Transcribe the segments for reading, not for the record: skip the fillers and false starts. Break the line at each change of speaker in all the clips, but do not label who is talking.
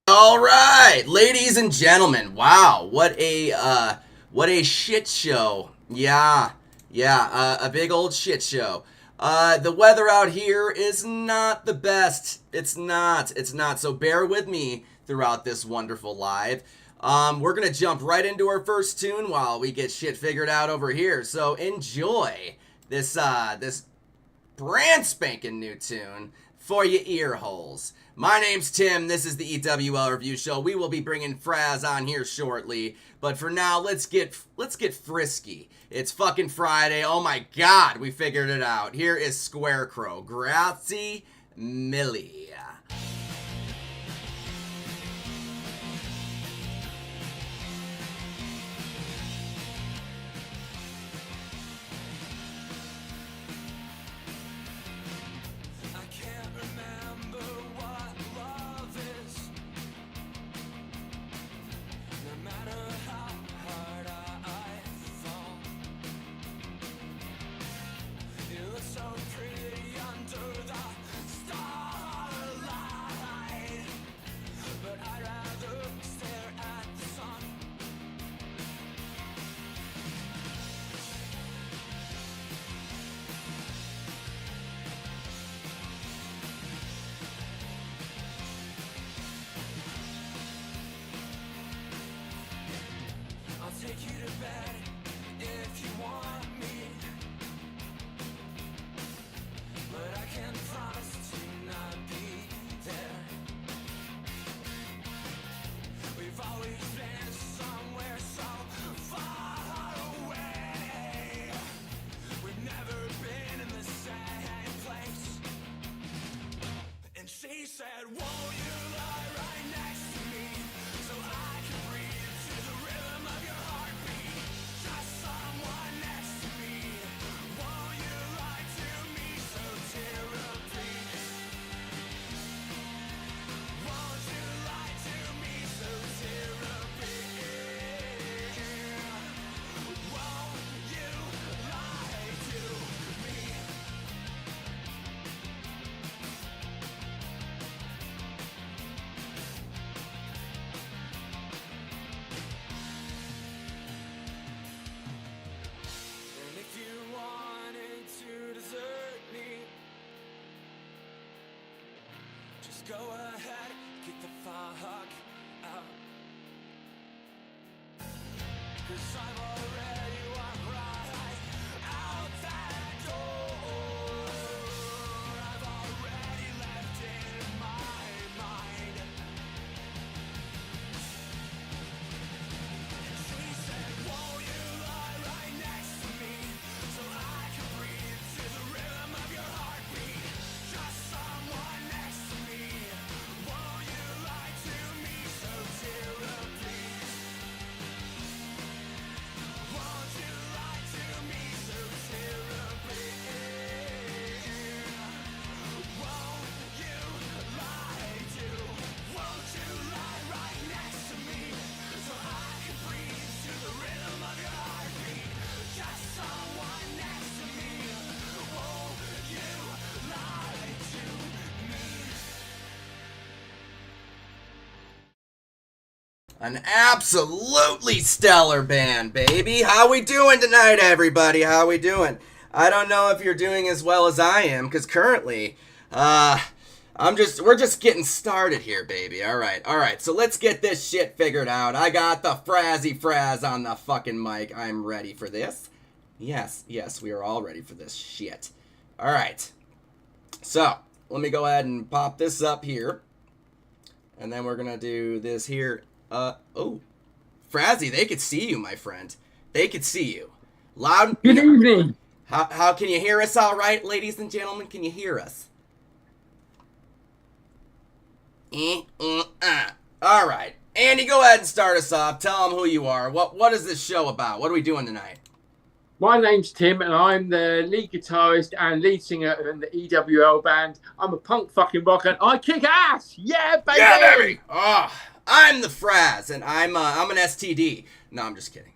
All right, ladies and gentlemen. Wow, what a shit show. Yeah, yeah, a big old shit show. The weather out here is not the best. It's not. It's not. So bear with me throughout this wonderful live. We're gonna jump right into our first tune while we get shit figured out over here. So enjoy this brand spanking new tune for your ear holes. My name's Tim. This is the EWL Review Show. We will be bringing Fraz on here shortly, but for now, let's get frisky. It's fucking Friday. Oh my God, we figured it out. Here is Squarecrow. Grazie mille.
Go ahead, get the fuck out. 'Cause I've already walked right out that door. I've already left in my mind. She said, won't you lie right next to me so I can breathe to the rhythm of your heartbeat? Just someone next to me. Won't you lie to me so terribly? Won't you lie to me so terribly? Won't you lie right next to me so I can breathe to the rhythm of your heartbeat? Just someone next to me. Won't you lie to me?
An absolutely stellar band, baby. How we doing tonight, everybody? How we doing? I don't know if you're doing as well as I am, because currently, we're just getting started here, baby. All right. So let's get this shit figured out. I got the Frazzy Fraz on the fucking mic. I'm ready for this. Yes, we are all ready for this shit. All right. So let me go ahead and pop this up here, and then we're gonna do this here. Oh, Frazzy, they could see you, my friend. They could see you. Loud.
Good evening.
How can you hear us all right, ladies and gentlemen? Can you hear us? All right. Andy, go ahead and start us off. Tell them who you are. What is this show about? What are we doing tonight?
My name's Tim, and I'm the lead guitarist and lead singer in the EWL band. I'm a punk fucking rocker, and I kick ass! Yeah, baby!
Yeah, baby! Oh, I'm the Fraz, and I'm an STD. No, I'm just kidding.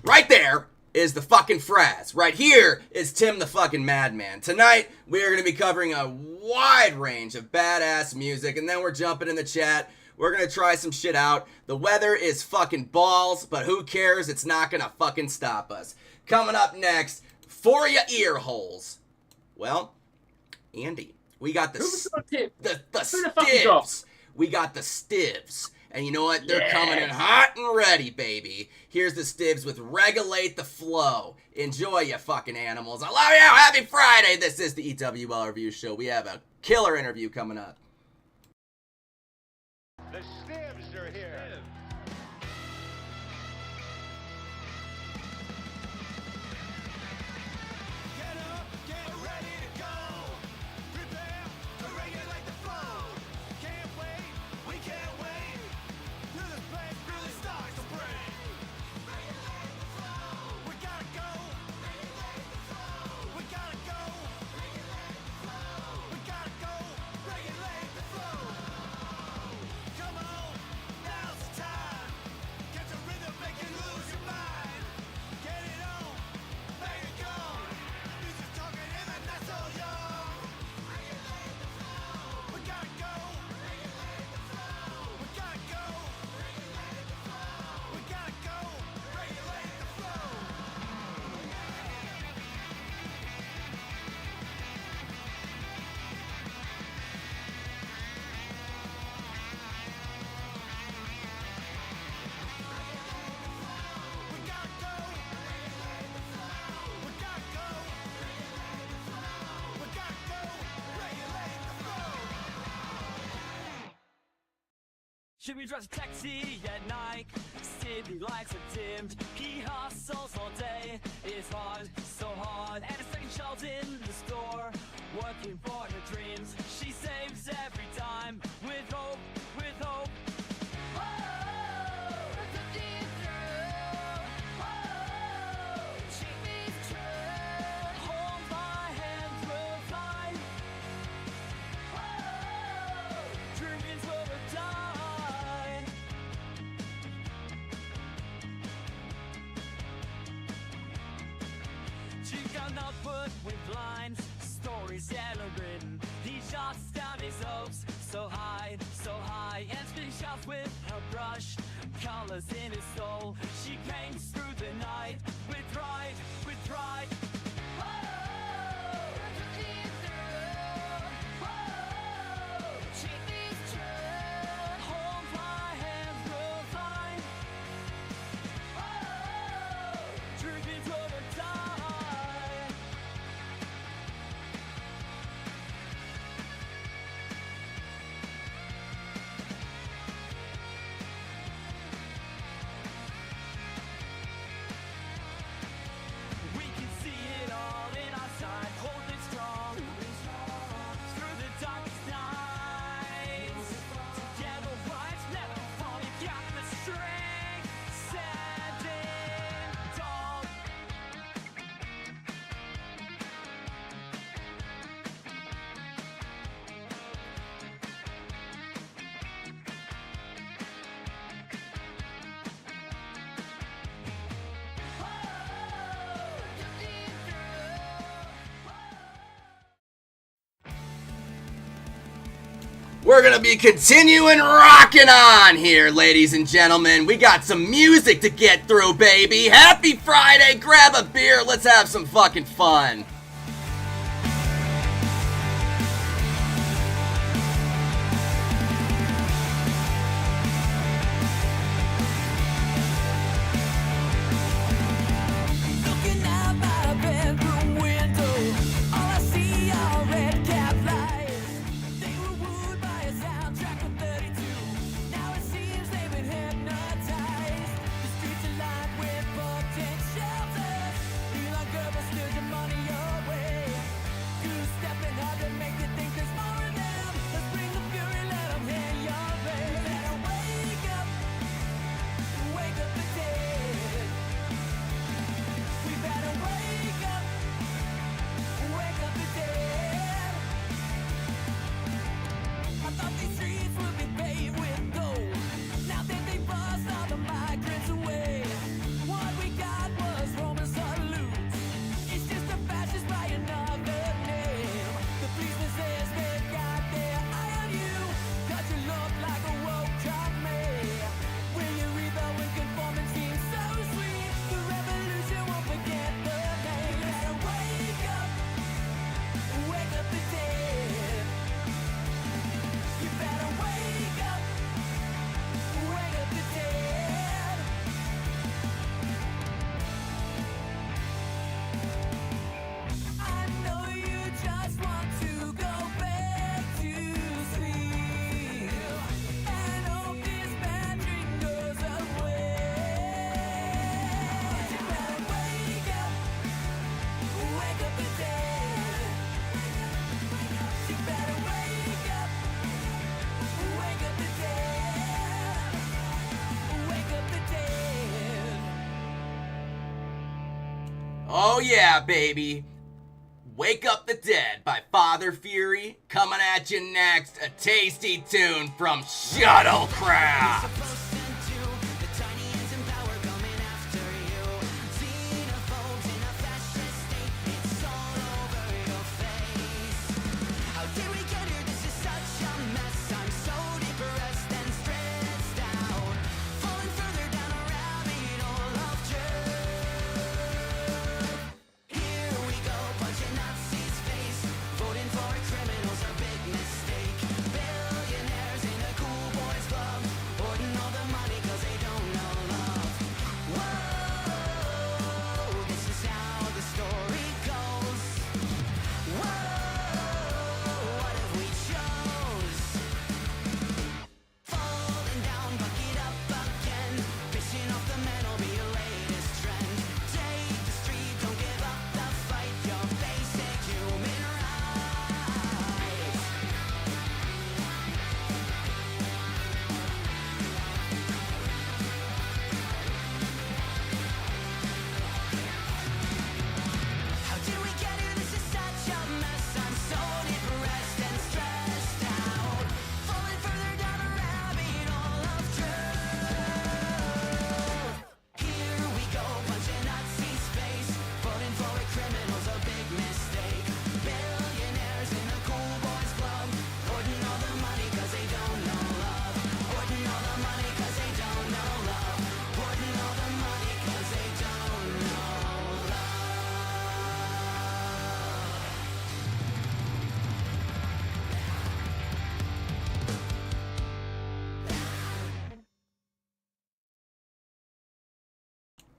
Right there is the fucking Fraz. Right here is Tim the fucking Madman. Tonight, we are going to be covering a wide range of badass music, and then we're jumping in the chat. We're going to try some shit out. The weather is fucking balls, but who cares? It's not going to fucking stop us. Coming up next, for your ear holes. Well, Andy, we got the stivs. We got the stivs. And you know what? They're coming in hot and ready, baby. Here's the stivs with Regulate the Flow. Enjoy, you fucking animals. I love you. Happy Friday. This is the EWL Review Show. We have a killer interview coming up.
The stivs are here. Get up, get ready to go. Prepare to regulate the flow. Can't wait, we can't wait. Till this place really starts to break. Regulate the flow. We gotta go. Regulate the flow. We gotta go. Regulate the flow. We gotta go. Regulate the flow. Come on, now's the time. Get the rhythm, make you lose your mind. Get it on, make it go. Music's talking in the not so young. Regulate the flow. We gotta go. Regulate the flow. We gotta go. Regulate the flow. We gotta go. Regulate the flow. We gotta go. Regulate the flow. We gotta go. Regulate the flow. We gotta go. Regulate the flow.
Should be dressed sexy at night. City lights are dimmed. He hustles all day. It's hard, so hard. And a second shelves in the store. Working for her dreams. She saves every time. With hope, with hope. Hold my hand, we'll fly. Dreaming's will die. She got an output with lines, stories yellow written. He jots down his hopes, so high, and spinning shots with her brush. Colors in his soul, she paints through the night with pride, with pride. She
we're gonna be continuing rocking on here, ladies and gentlemen. We got some music to get through, baby. Happy Friday, grab a beer, let's have some fucking fun.
Looking out my bedroom window, all I see are red cap lights. They were wooed by a soundtrack of 32. Now it seems they've been hypnotized. The streets are lined with parked tank shelters. Elon Gerber steals your money away. Two-stepping hard to make you think there's more of them. Let's bring the fury, let them hear your pain. Better wake up the dead. We better wake up the dead. I thought these streets would be paved with gold. Now that they bust all the migrants away, what we got was Roman salutes. It's just a fascist by another name. The policeman says they've got their eye on you, 'cause you look like a woke commie. When you rebel when conforming seems so sweet, the revolution won't forget the name. Better wake up the dead. You better wake up the dead. I know you just want to go back to sleep and hope this bad dream goes away. You better wake up the dead. You better wake up the dead. Wake up the dead.
Oh yeah, baby. Wake Up the Dead by Father Fury. Coming at you next, a tasty tune from Shuttlecraft.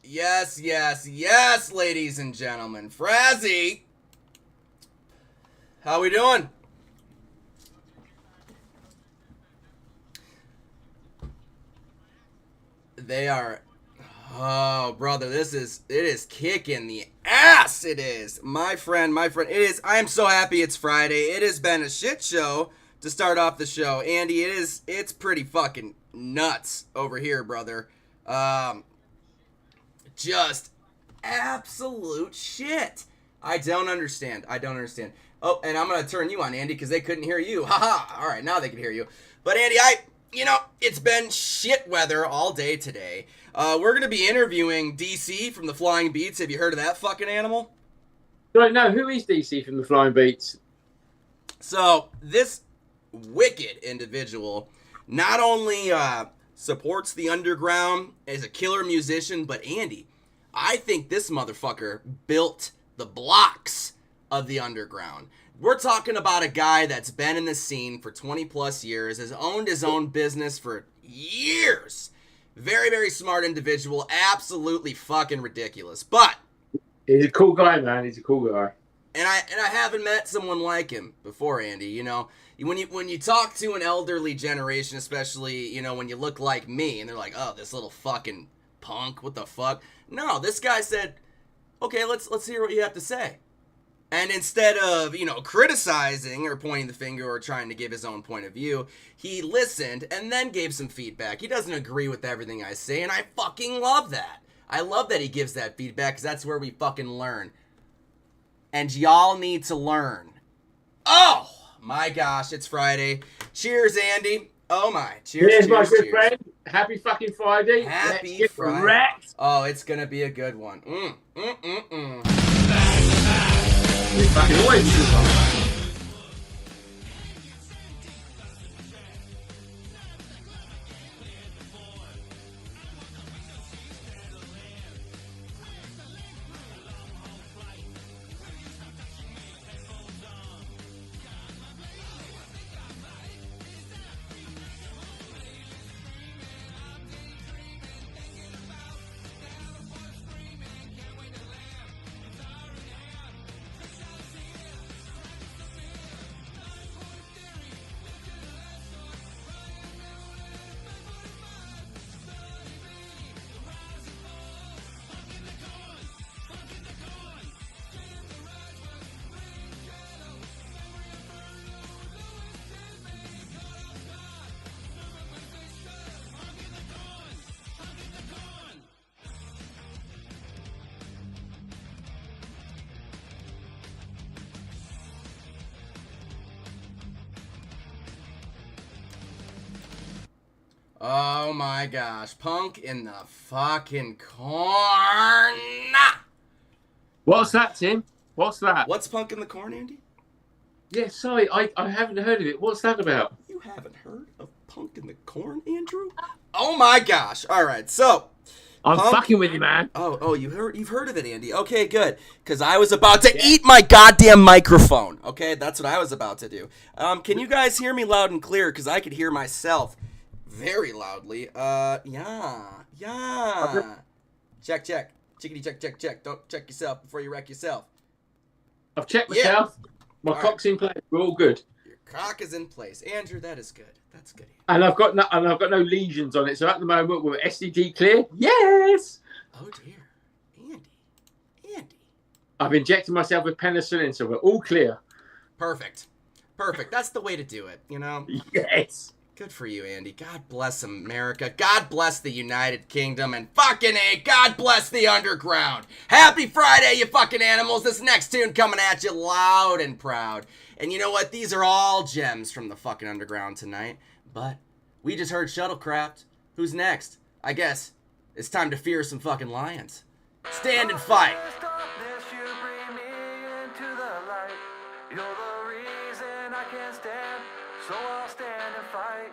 Yes, yes, yes, ladies and gentlemen. Frazzy, how we doing? They are, oh, brother, it is kicking the ass, it is. My friend, it is, I am so happy it's Friday. It has been a shit show to start off the show. Andy, it's pretty fucking nuts over here, brother. Just absolute shit. I don't understand. Oh, and I'm gonna turn you on, Andy, because they couldn't hear you. Haha. All right, now they can hear you. But Andy, it's been shit weather all day today. We're gonna be interviewing DC from the Flying Beats. Have you heard of that fucking animal?
Don't know who is DC from the Flying Beats.
So wicked individual. Not only supports the underground as a killer musician, but Andy, I think this motherfucker built the blocks of the underground. We're talking about a guy that's been in the scene for 20 plus years, has owned his own business for years. Very, very smart individual. Absolutely fucking ridiculous. But
He's a cool guy, man. He's a cool guy.
And I haven't met someone like him before, Andy. You know, when you talk to an elderly generation, especially, you know, when you look like me, and they're like, "Oh, this little fucking punk, what the fuck?" No, this guy said, "Okay, let's hear what you have to say." And instead of, you know, criticizing or pointing the finger or trying to give his own point of view, he listened and then gave some feedback. He doesn't agree with everything I say, and I fucking love that. I love that he gives that feedback, because that's where we fucking learn. And y'all need to learn. Oh, my gosh, it's Friday. Cheers, Andy. Oh, my. Cheers,
Cheers, my good
cheers.
friend. Happy fucking Friday.
Happy
Let's get
Friday.
wrecked.
Oh, it's going to be a good one.
We fucking always do that.
Oh my gosh. Punk in the fucking corn.
What's that, Tim? What's that?
What's Punk in the Corn, Andy?
Yeah, sorry, I haven't heard of it. What's that about?
You haven't heard of Punk in the Corn, Andrew? Oh my gosh. All right. So,
I'm
Punk-
fucking with you, man.
you've heard of it, Andy. Okay, good. Cuz I was about to eat my goddamn microphone. Okay? That's what I was about to do. Can you guys hear me loud and clear, cuz I could hear myself very loudly. Yeah. Check. Chickity check. Don't check yourself before you wreck yourself.
I've checked myself. My
All
cock's in place. We're all good.
Your cock is in place. Andrew, that is good. That's good.
And I've got no lesions on it. So at the moment we're STD clear. Yes.
Oh dear. Andy.
I've injected myself with penicillin, so we're all clear.
Perfect. That's the way to do it, you know?
Yes.
Good for you, Andy. God bless America. God bless the United Kingdom. And fucking A, God bless the underground. Happy Friday, you fucking animals. This next tune coming at you loud and proud. And you know what? These are all gems from the fucking underground tonight. But we just heard Shuttlecraft. Who's next? I guess it's time to fear some fucking lions. Stand and fight.
Darkness, you bring me into the light. You're the reason I can't stand, so I'll stand and fight.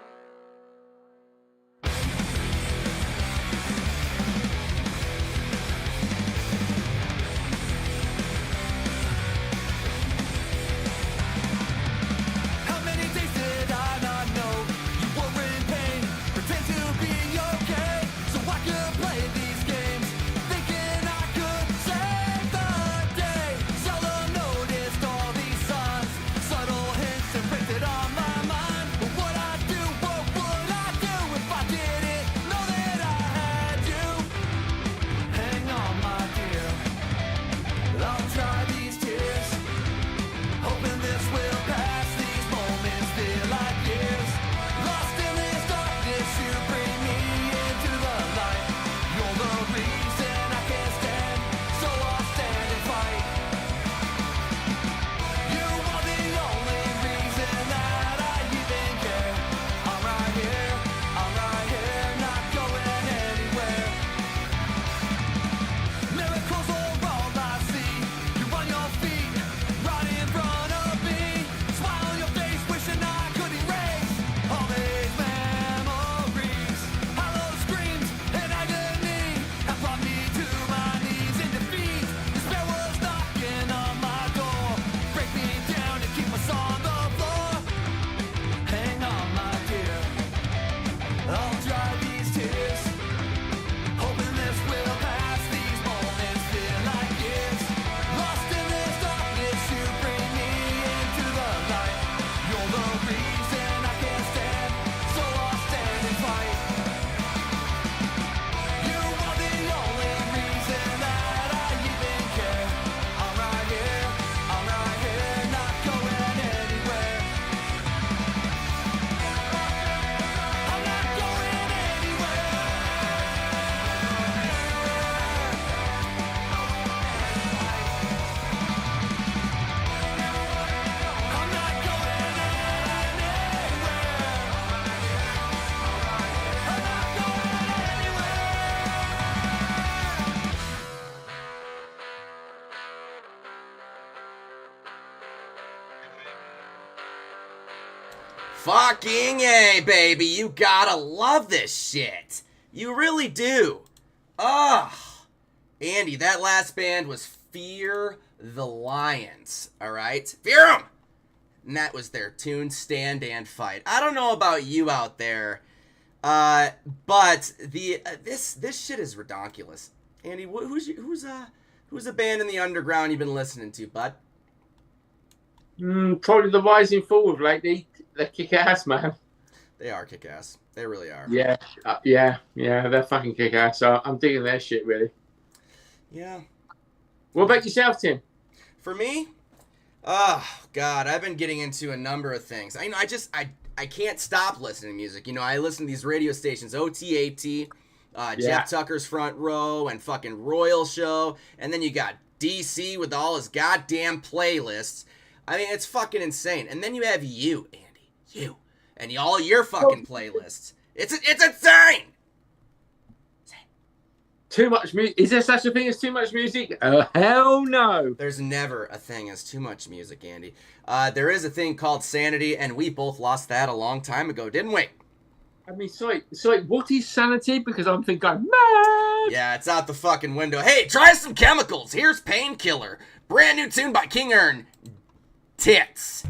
How many days did I not know you were in pain? Pretend to be okay, so I could play these games, thinking I could save the day. Seldom noticed all these signs, subtle hints imprinted on my mind.
Fucking A, baby. You gotta love this shit. You really do. Ugh. Andy, that last band was Fear the Lions. Alright? Fear 'em! And that was their tune, Stand and Fight. I don't know about you out there, but this shit is redonkulous. Andy, who's a band in the underground you've been listening to, bud?
Probably the Rising Forward lately. They kick ass, man.
They are kick-ass. They really are.
Yeah, they're fucking kick ass. So I'm digging their shit, really.
Yeah.
What about yourself, Tim?
For me, oh God, I've been getting into a number of things. I can't stop listening to music. You know, I listen to these radio stations, OTAT, Jeff Tucker's Front Row, and fucking Royal Show, and then you got DC with all his goddamn playlists. I mean, it's fucking insane. And then you have you, Andy, you, and all your fucking playlists. It's insane.
Too much music? Is there such a thing as too much music? Oh, hell no.
There's never a thing as too much music, Andy. There is a thing called sanity, and we both lost that a long time ago, didn't we?
I mean, sorry, what is sanity? Because I'm thinking I'm mad.
Yeah, it's out the fucking window. Hey, try some chemicals. Here's Painkiller. Brand new tune by King Ern. Tits.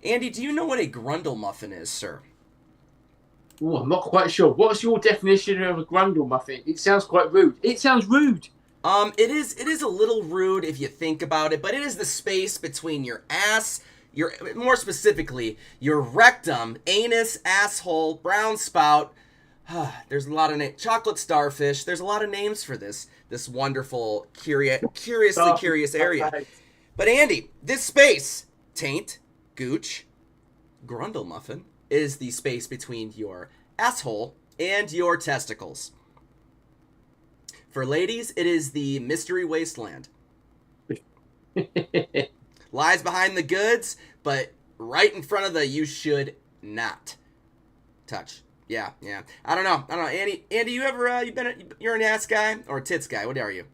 Andy, do you know what a grundle muffin is, sir?
Oh, I'm not quite sure. What's your definition of a grundle muffin? It sounds quite rude. It sounds rude.
It is a little rude if you think about it, but it is the space between your ass, more specifically, your rectum, anus, asshole, brown spout. There's a lot of chocolate starfish. There's a lot of names for this wonderful, curiously curious area. But Andy, this space, taint, gooch, grundle muffin, is the space between your asshole and your testicles. For ladies, it is the mystery wasteland. Lies behind the goods, but right in front of the you should not touch. Yeah. I don't know. Andy, you ever you're an ass guy or a tits guy? What are you?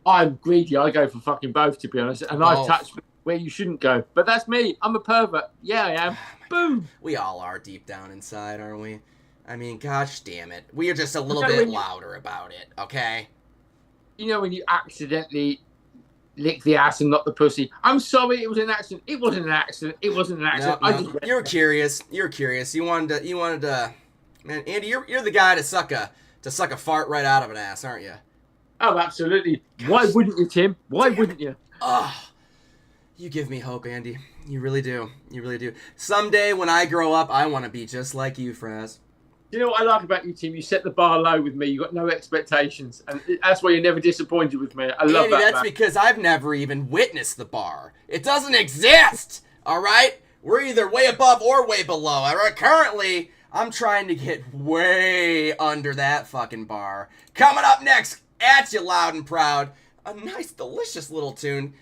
I'm greedy. I go for fucking both, to be honest. And I've touched where you shouldn't go. But that's me. I'm a pervert. Yeah, I am. Boom.
We all are deep down inside, aren't we? I mean, gosh damn it. We are just a little bit louder about it, okay?
You know when you accidentally lick the ass and not the pussy? I'm sorry, it was an accident. It wasn't an accident. It wasn't an accident.
No. You're curious. You wanted to. Man, Andy, you're the guy to suck a fart right out of an ass, aren't you?
Oh, absolutely. Gosh. Why wouldn't you, Tim? Why wouldn't you?
Oh, you give me hope, Andy. You really do. You really do. Someday when I grow up, I want to be just like you, Fraz.
You know what I like about you, Tim? You set the bar low with me. You got no expectations, and that's why you're never disappointed with me. I love
Andy,
that.
That's because I've never even witnessed the bar. It doesn't exist. All right, we're either way above or way below. All right, currently, I'm trying to get way under that fucking bar. Coming up next, at you loud and proud, a nice, delicious little tune.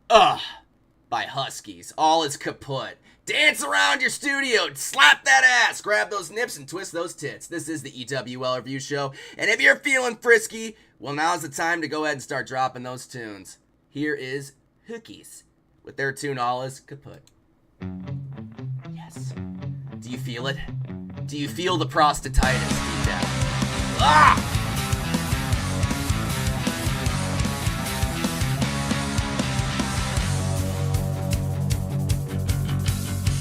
By Huskies. All is kaput. Dance around your studio, slap that ass, grab those nips and twist those tits. This is the EWL Review Show, and if you're feeling frisky, well, now's the time to go ahead and start dropping those tunes. Here is Hookies with their tune All Is Kaput. Yes. Do you feel it? Do you feel the prostatitis deep down? Ah!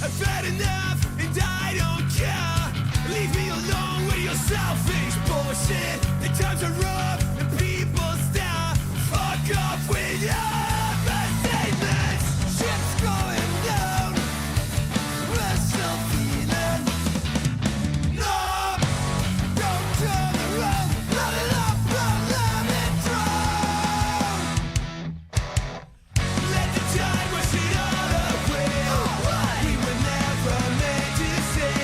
I've had enough and I don't care. Leave me alone with your selfish bullshit. The times are rough and people stare. Fuck off with your statements. Shit's going down. We're still feeling. No, don't turn around. Load it up and let it drown. Let the tide wash it all away. We were never meant to say.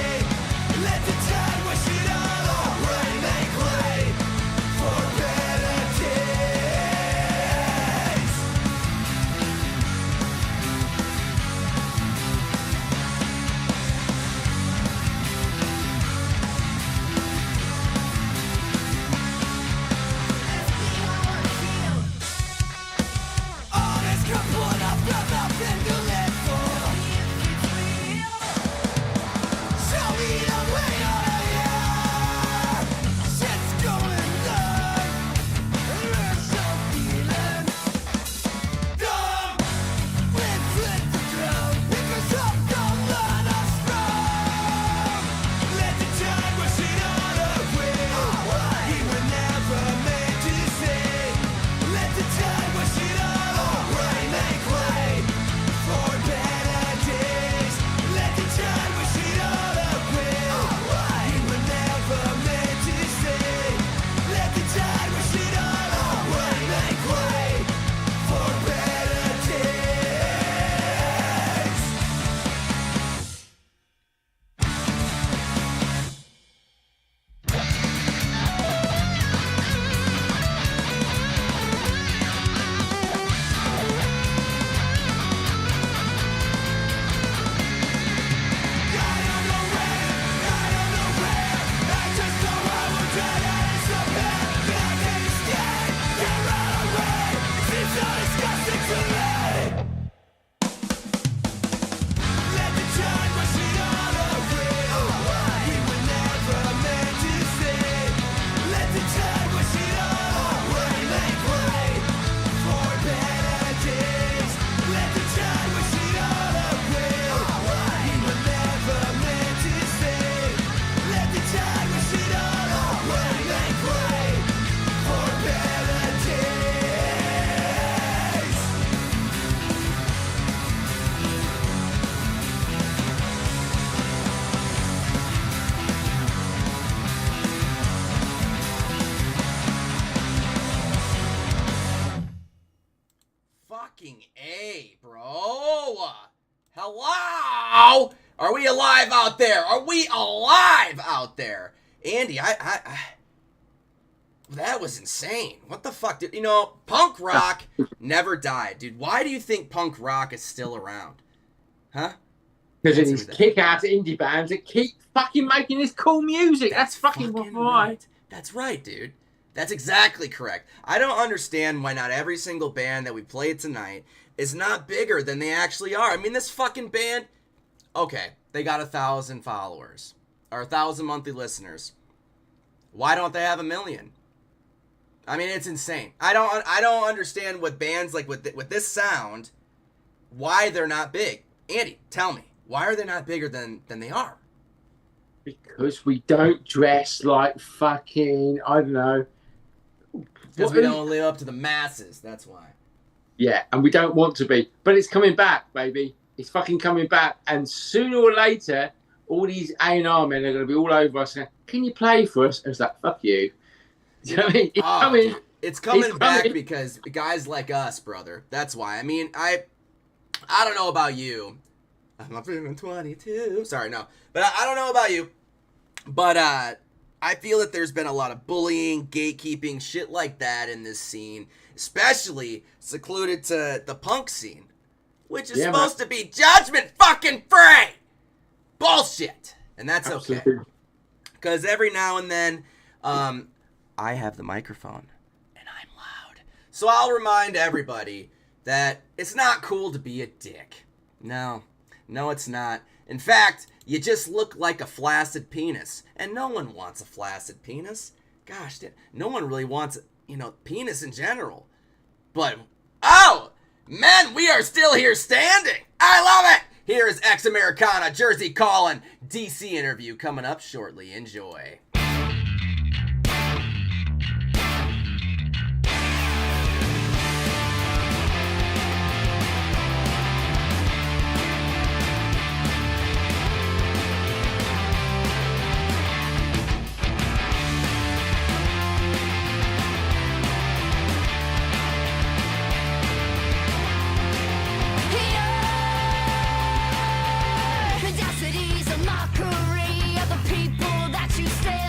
Let the tide wash it all away. Make way for better days. All this kaput, I've got nothing to live for. Show me the way out of here. Shit's going down, and we're still feeling dumb. We've hit the ground because hope don't let us drown. Let the tide wash it all away. We were never meant to say. Let the tide wash it all away. Make
Fucking A, bro. Hello? Are we alive out there? Are we alive out there? Andy, that was insane. What the fuck? Punk rock never died, dude. Why do you think punk rock is still around? Huh?
Because of
Answer
these
that.
kick-ass indie bands that keep fucking making this cool music. That's fucking why.
right. That's right, dude. That's exactly correct. I don't understand why not every single band that we played tonight is not bigger than they actually are. I mean, this fucking band, okay, they got 1,000 followers or 1,000 monthly listeners. Why don't they have 1 million? I mean, it's insane. I don't understand what bands like with this sound, why they're not big. Andy, tell me, why are they not bigger than they are?
Because we don't dress like fucking, I don't know.
Because we don't live up to the masses. That's why.
Yeah, and we don't want to be. But it's coming back, baby. It's fucking coming back. And sooner or later, all these A&R men are going to be all over us saying, can you play for us? And it's like, fuck you. Do you know what I mean? It's coming.
It's coming back
coming.
because guys like us, brother. That's why. I mean, I don't know about you. I'm not feeling 22. Sorry, no. But I don't know about you. But I feel that there's been a lot of bullying, gatekeeping, shit like that in this scene. Especially secluded to the punk scene. Which is supposed to be judgment fucking free! Bullshit! And that's okay. Because every now and then, I have the microphone. And I'm loud. So I'll remind everybody that it's not cool to be a dick. No, it's not. In fact, you just look like a flaccid penis. And no one wants a flaccid penis. Gosh, no one really wants, penis in general. But, oh, men, we are still here standing. I love it. Here is Ex-Americana, Jersey Calling, DC interview coming up shortly. Enjoy.
Audacity's a mockery of the people that you stand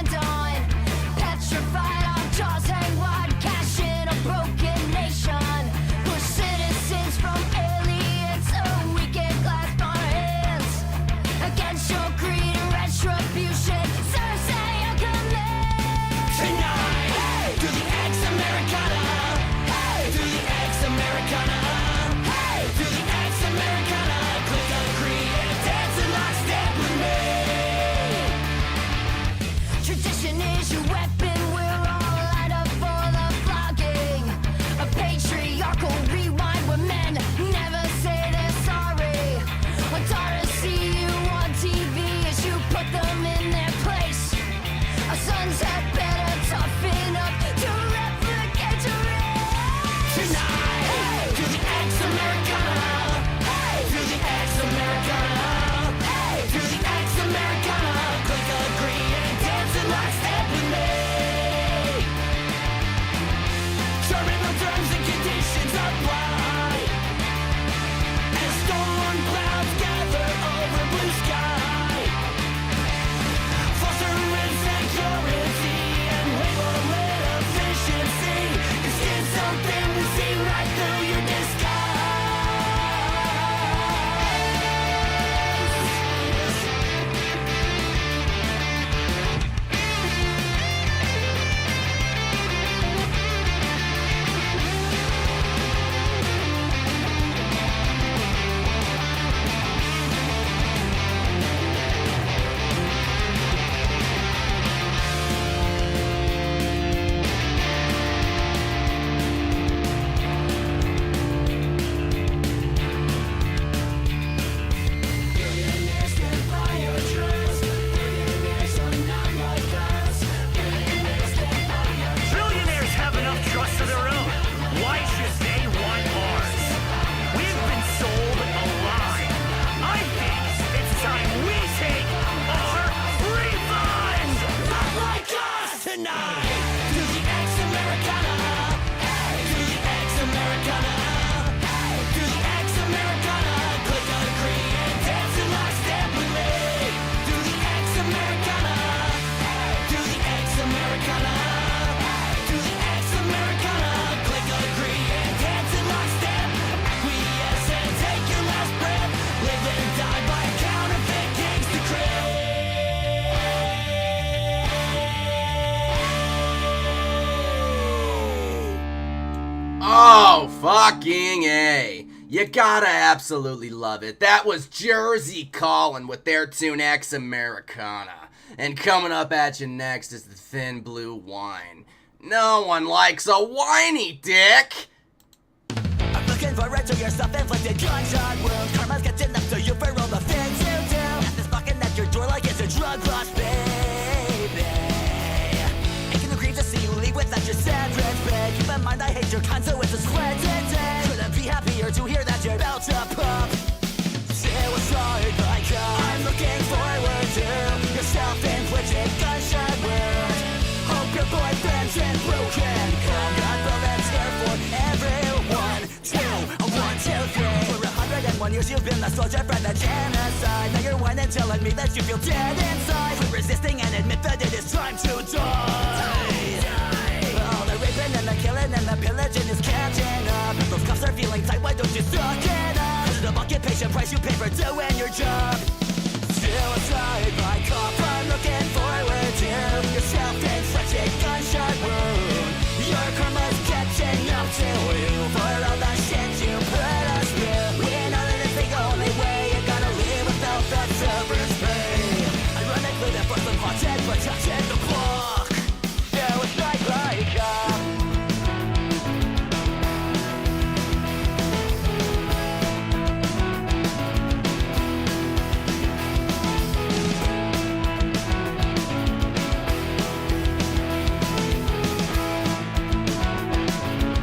Fucking A. You gotta absolutely love it. That was Jersey Calling with their tune Ex Americana. And coming up at you next is the Thin Blue Wine. No one likes a whiny dick.
I'm looking for it to your self-inflicted gunshot wound. Karma's catching up to you for all the things you do. And this knocking at your door like it's a drug rush, baby. It can agree to see you leave without your severance pay. Keep in mind I hate your kind, so it's a split today. Couldn't be happier to hear that you're about to pop. Suicide like I'm looking forward to your self-inflicted gunshot wound. Hope your boyfriend's been broken. Come got bullets here for everyone. 2, 1, 2, 3. For 101 years you've been the soldier for the genocide. Now you're whining telling me that you feel dead inside. Quit resisting and admit that it is time to die. All the raping and the killing and the pillaging is catching up. If those cuffs are feeling tight, why don't you suck it up? This is the bucket patient price you pay for doing your job. Suicide by cop, I'm looking forward to your self-inflicted gunshot wound. Your karma's catching up to you for all the shit you put us through. We know that it's the only way you're gonna live without that severance pay. Ironically, that person haunted but touching the clock. Suicide by cop.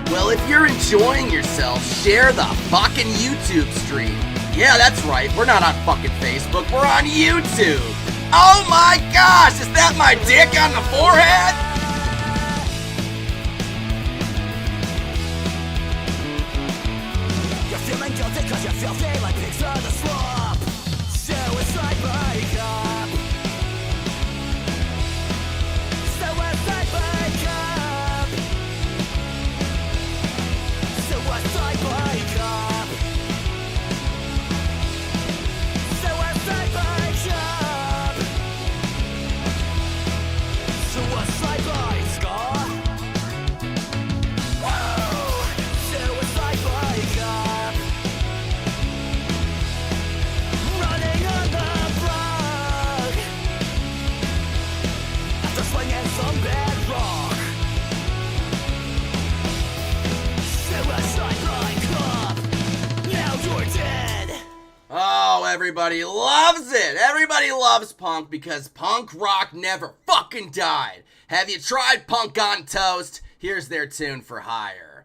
Well, if you're enjoying yourself, share the fucking YouTube stream. Yeah, that's right. We're not on fucking Facebook. We're on YouTube. Oh my gosh, is that my dick on the forehead?
You're feeling guilty cause you're filthy like pigs on the swamp. Suicide by cop. Suicide by cop. Suicide by cop. Suicide by cop. Suicide by scar. Whoa! Suicide by cop. Running on the block after swinging some bad rock. Suicide by cop. Now you're dead.
Oh, everybody loves it. Everybody loves punk because punk rock never fucking died. Have you tried Punk on Toast? Here's their tune for hire.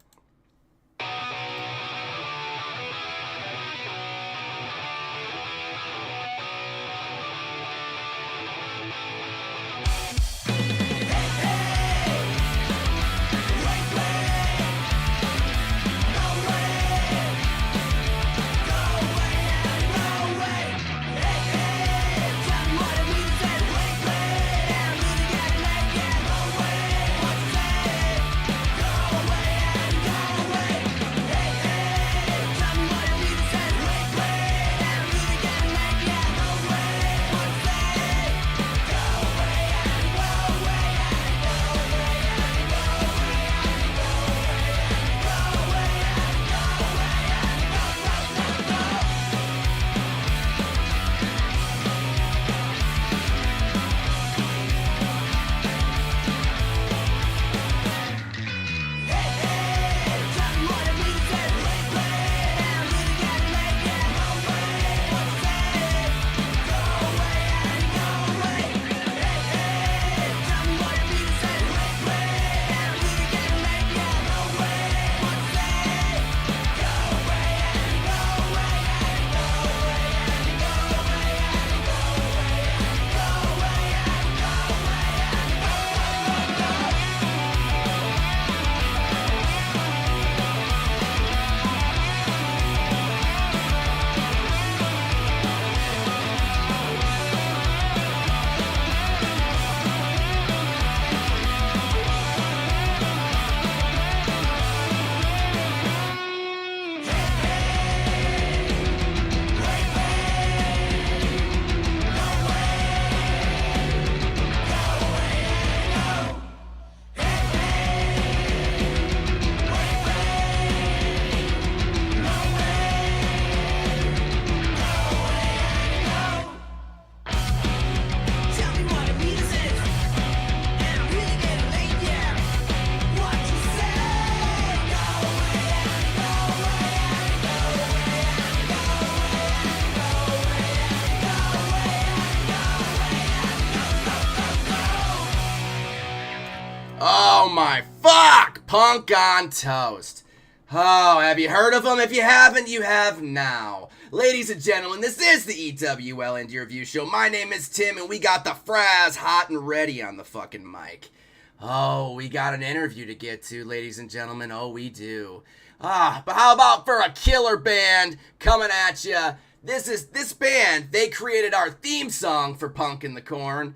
my fuck! Punk on Toast. Oh, have you heard of him? If you haven't, you have now. Ladies and gentlemen, this is the EWL Indie Review Show. My name is Tim, and we got the Fraz hot and ready on the fucking mic. Oh, we got an interview to get to, ladies and gentlemen. Oh, we do. But how about for a killer band coming at ya? This band, they created our theme song for Punk in the Corn.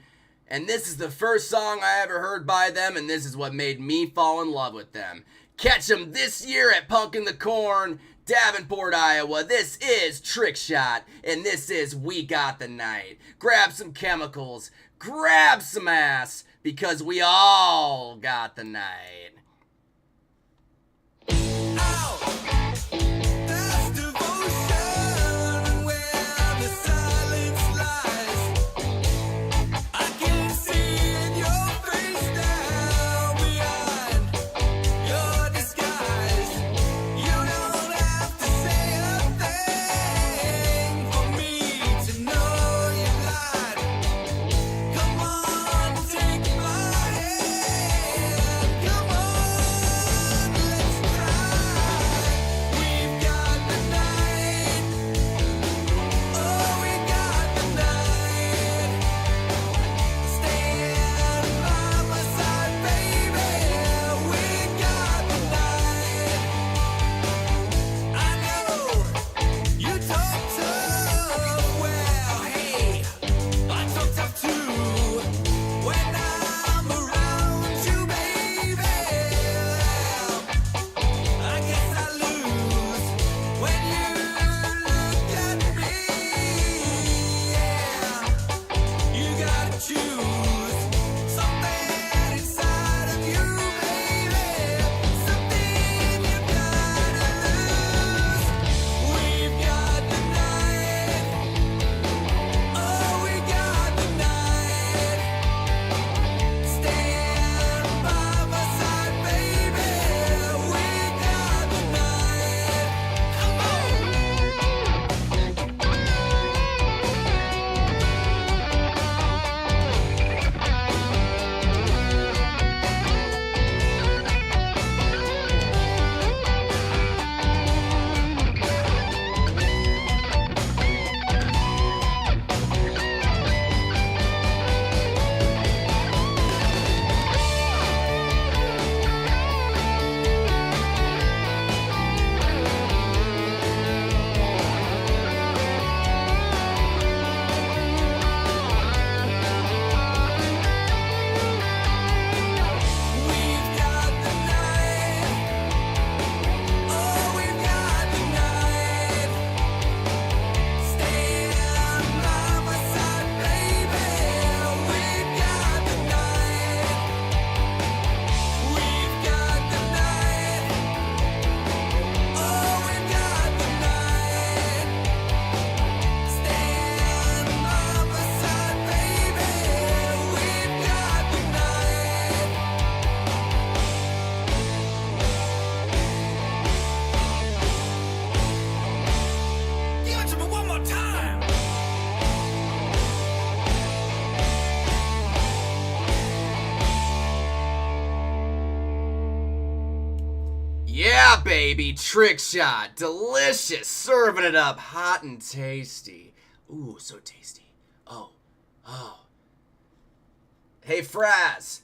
And this is the first song I ever heard by them, and this is what made me fall in love with them. Catch them this year at Punk in the Corn, Davenport, Iowa. This is Trick Shot, and this is We Got the Night. Grab some chemicals, grab some ass, because we all got the night.
That's devotion where the silence lies. I can see in your face now behind your disguise. You don't have to say a thing for me to know you lied. Come on, take my hand. Come on, let's try. We've got the night. Oh, we got the night. Stand by my side, baby. We got the night. I know you talk tough. Well, hey, I talk tough too. When I'm around you, baby, I guess I lose when you look at me. Yeah, you gotta choose something inside of you, baby. Something you gotta lose. We've got the night. Oh, we got the night. Stand by my side, baby. We got the night. Come on. We've got the night. Oh, we've got the night. Stand by my side, baby. We've got the night. We've got the night. Oh, we've got the night. Stand by my side, baby. We've got the night. Give it to me one more time.
Yeah, baby, Trick Shot. Delicious. Serving it up hot and tasty. Ooh, so tasty. Oh. Hey, Fraz.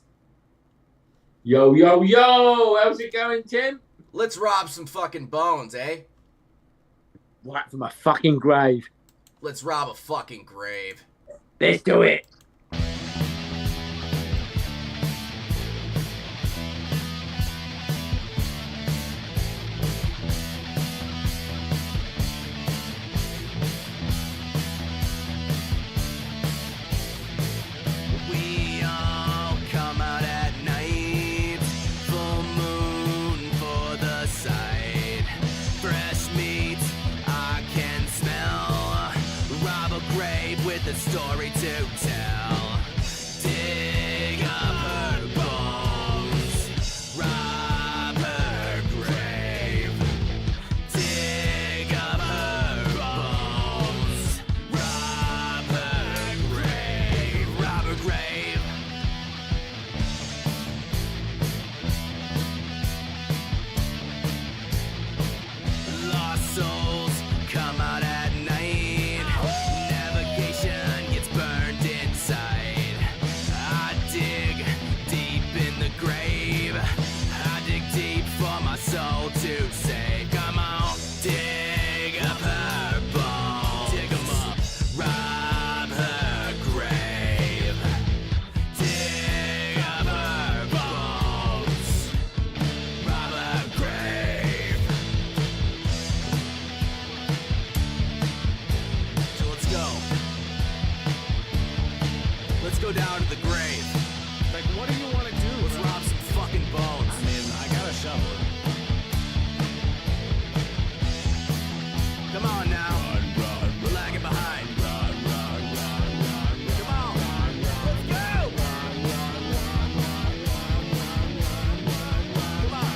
Yo, yo, yo! How's it going, Tim?
Let's rob some fucking bones, eh?
Right for my fucking grave.
Let's rob a fucking grave.
Let's do it.
We all come out at night, full moon for the sight. Fresh meat I can smell, rob a grave with a story to tell. Dig up her bones, rob her grave. Dig up her bones, rob her grave. Rob her grave.
go down to the grave.
Like, what do you want to do?
Let's rob some fucking bones.
I mean, I got a shovel.
Come on now. We're lagging behind. Come on. Let's go. Come on.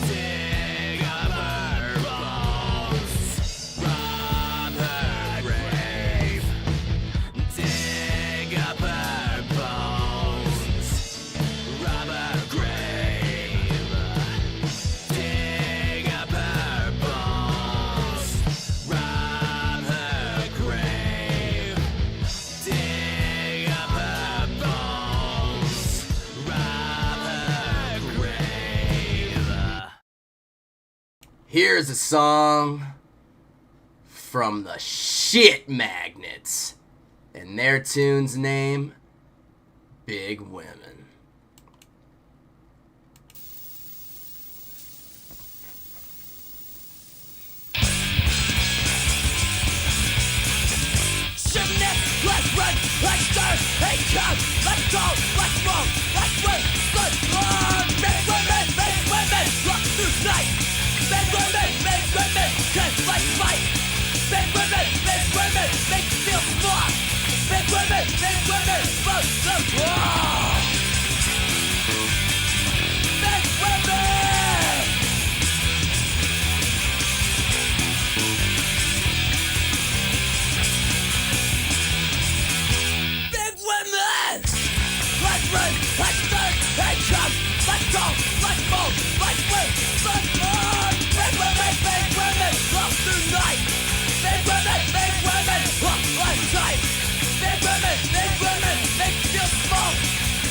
Dig up her bones. Rob her grave. Dig up her bones. Rob her grave. Dig up her bones. Rob her grave. Dig up her bones. Rob her grave.
Here's a song from the Shit Magnets, and their tune's name, Big Women.
Gymnast, let's run, let's start, hey come, let's go, let's roll, let's win, let's run. Big women, rock through night. Big women, can't fight. Big women, make you feel smart. Big women, vote the war. Big women. Big women! Let's run, let's start, hey come, let's go, let's move, let's win, let's run! Big women, love tonight! Big women, love lifetime! Big women, make you feel small!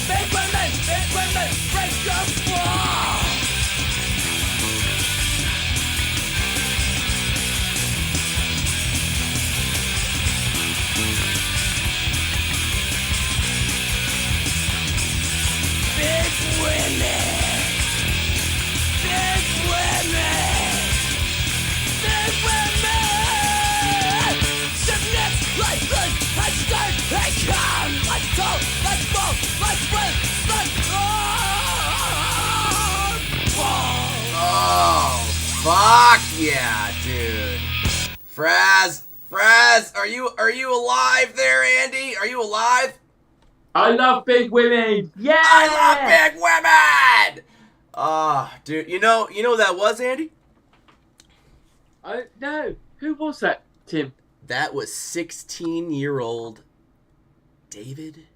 Big women, break your fall! Big women! Big women! Big women! Gymnast, let's run, let's start, hey come! Let's go, let's move, let's win, let's run!
Oh, fuck yeah, dude. Fraz, are you alive there, Andy? Are you alive?
I love big women. Yeah.
I love big women! Dude, you know who that was, Andy?
No. Who was that, Tim?
That was 16-year-old David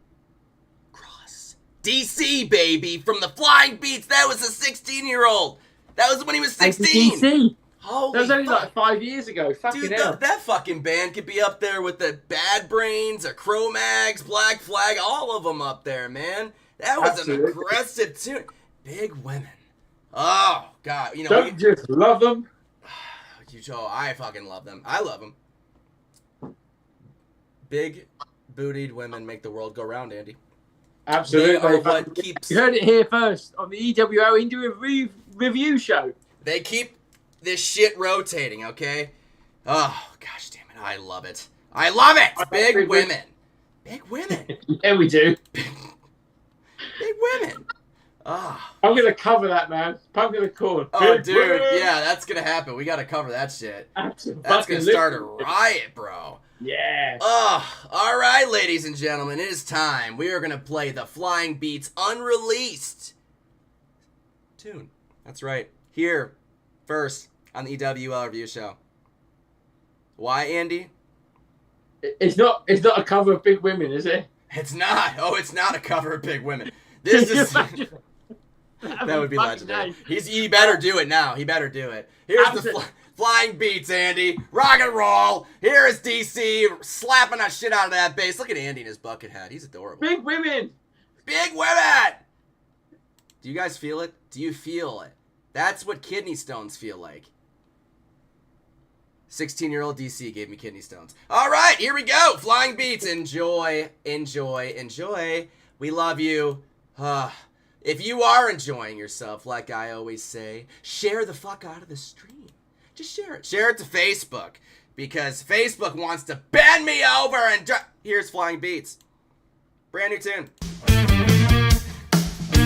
Cross. DC, baby, from the Flying Beats. That was a 16-year-old. That was when he was 16.
DC.
Holy
That was only
fuck.
like 5 years ago. Fucking
Dude,
hell.
that fucking band could be up there with the Bad Brains, or Cro-Mags, Black Flag, all of them up there, man. That was
Absolutely.
an aggressive tune. Big women. Oh, God. You know,
Don't just love them.
I fucking love them. I love them. Big bootied women make the world go round, Andy.
Absolutely.
They are what keeps...
You heard it here first on the EWO Indie Review Show.
They keep this shit rotating, okay? Oh, gosh damn it. I love it. I love it! Big women. Big women.
Yeah, we do.
Big women. Ah.
I'm going to cover that, man. Pump in the corn.
Oh,
Big
dude.
women.
Yeah, that's going to happen. We got to cover that shit. That's going to
Absolutely.
start a riot, bro.
Yeah.
Oh, all right, ladies and gentlemen. It is time. We are going to play the Flying Beats unreleased tune. That's right. Here, first, on the EWL Review Show. Why, Andy?
It's not a cover of Big Women, is it?
It's not. Oh, it's not a cover of Big Women. This is... That would be legendary. He better do it now. He better do it. Here's the Flying Beats, Andy. Rock and roll. Here is DC slapping that shit out of that bass. Look at Andy in his bucket hat. He's adorable.
Big Women.
Big women! Do you guys feel it? Do you feel it? That's what kidney stones feel like. 16-year-old DC gave me kidney stones. All right, here we go. Flying Beats. Enjoy, enjoy, enjoy. We love you. If you are enjoying yourself, like I always say, share the fuck out of the stream. Just share it. Share it to Facebook. because Facebook wants to bend me over and here's Flying Beats. Brand new tune.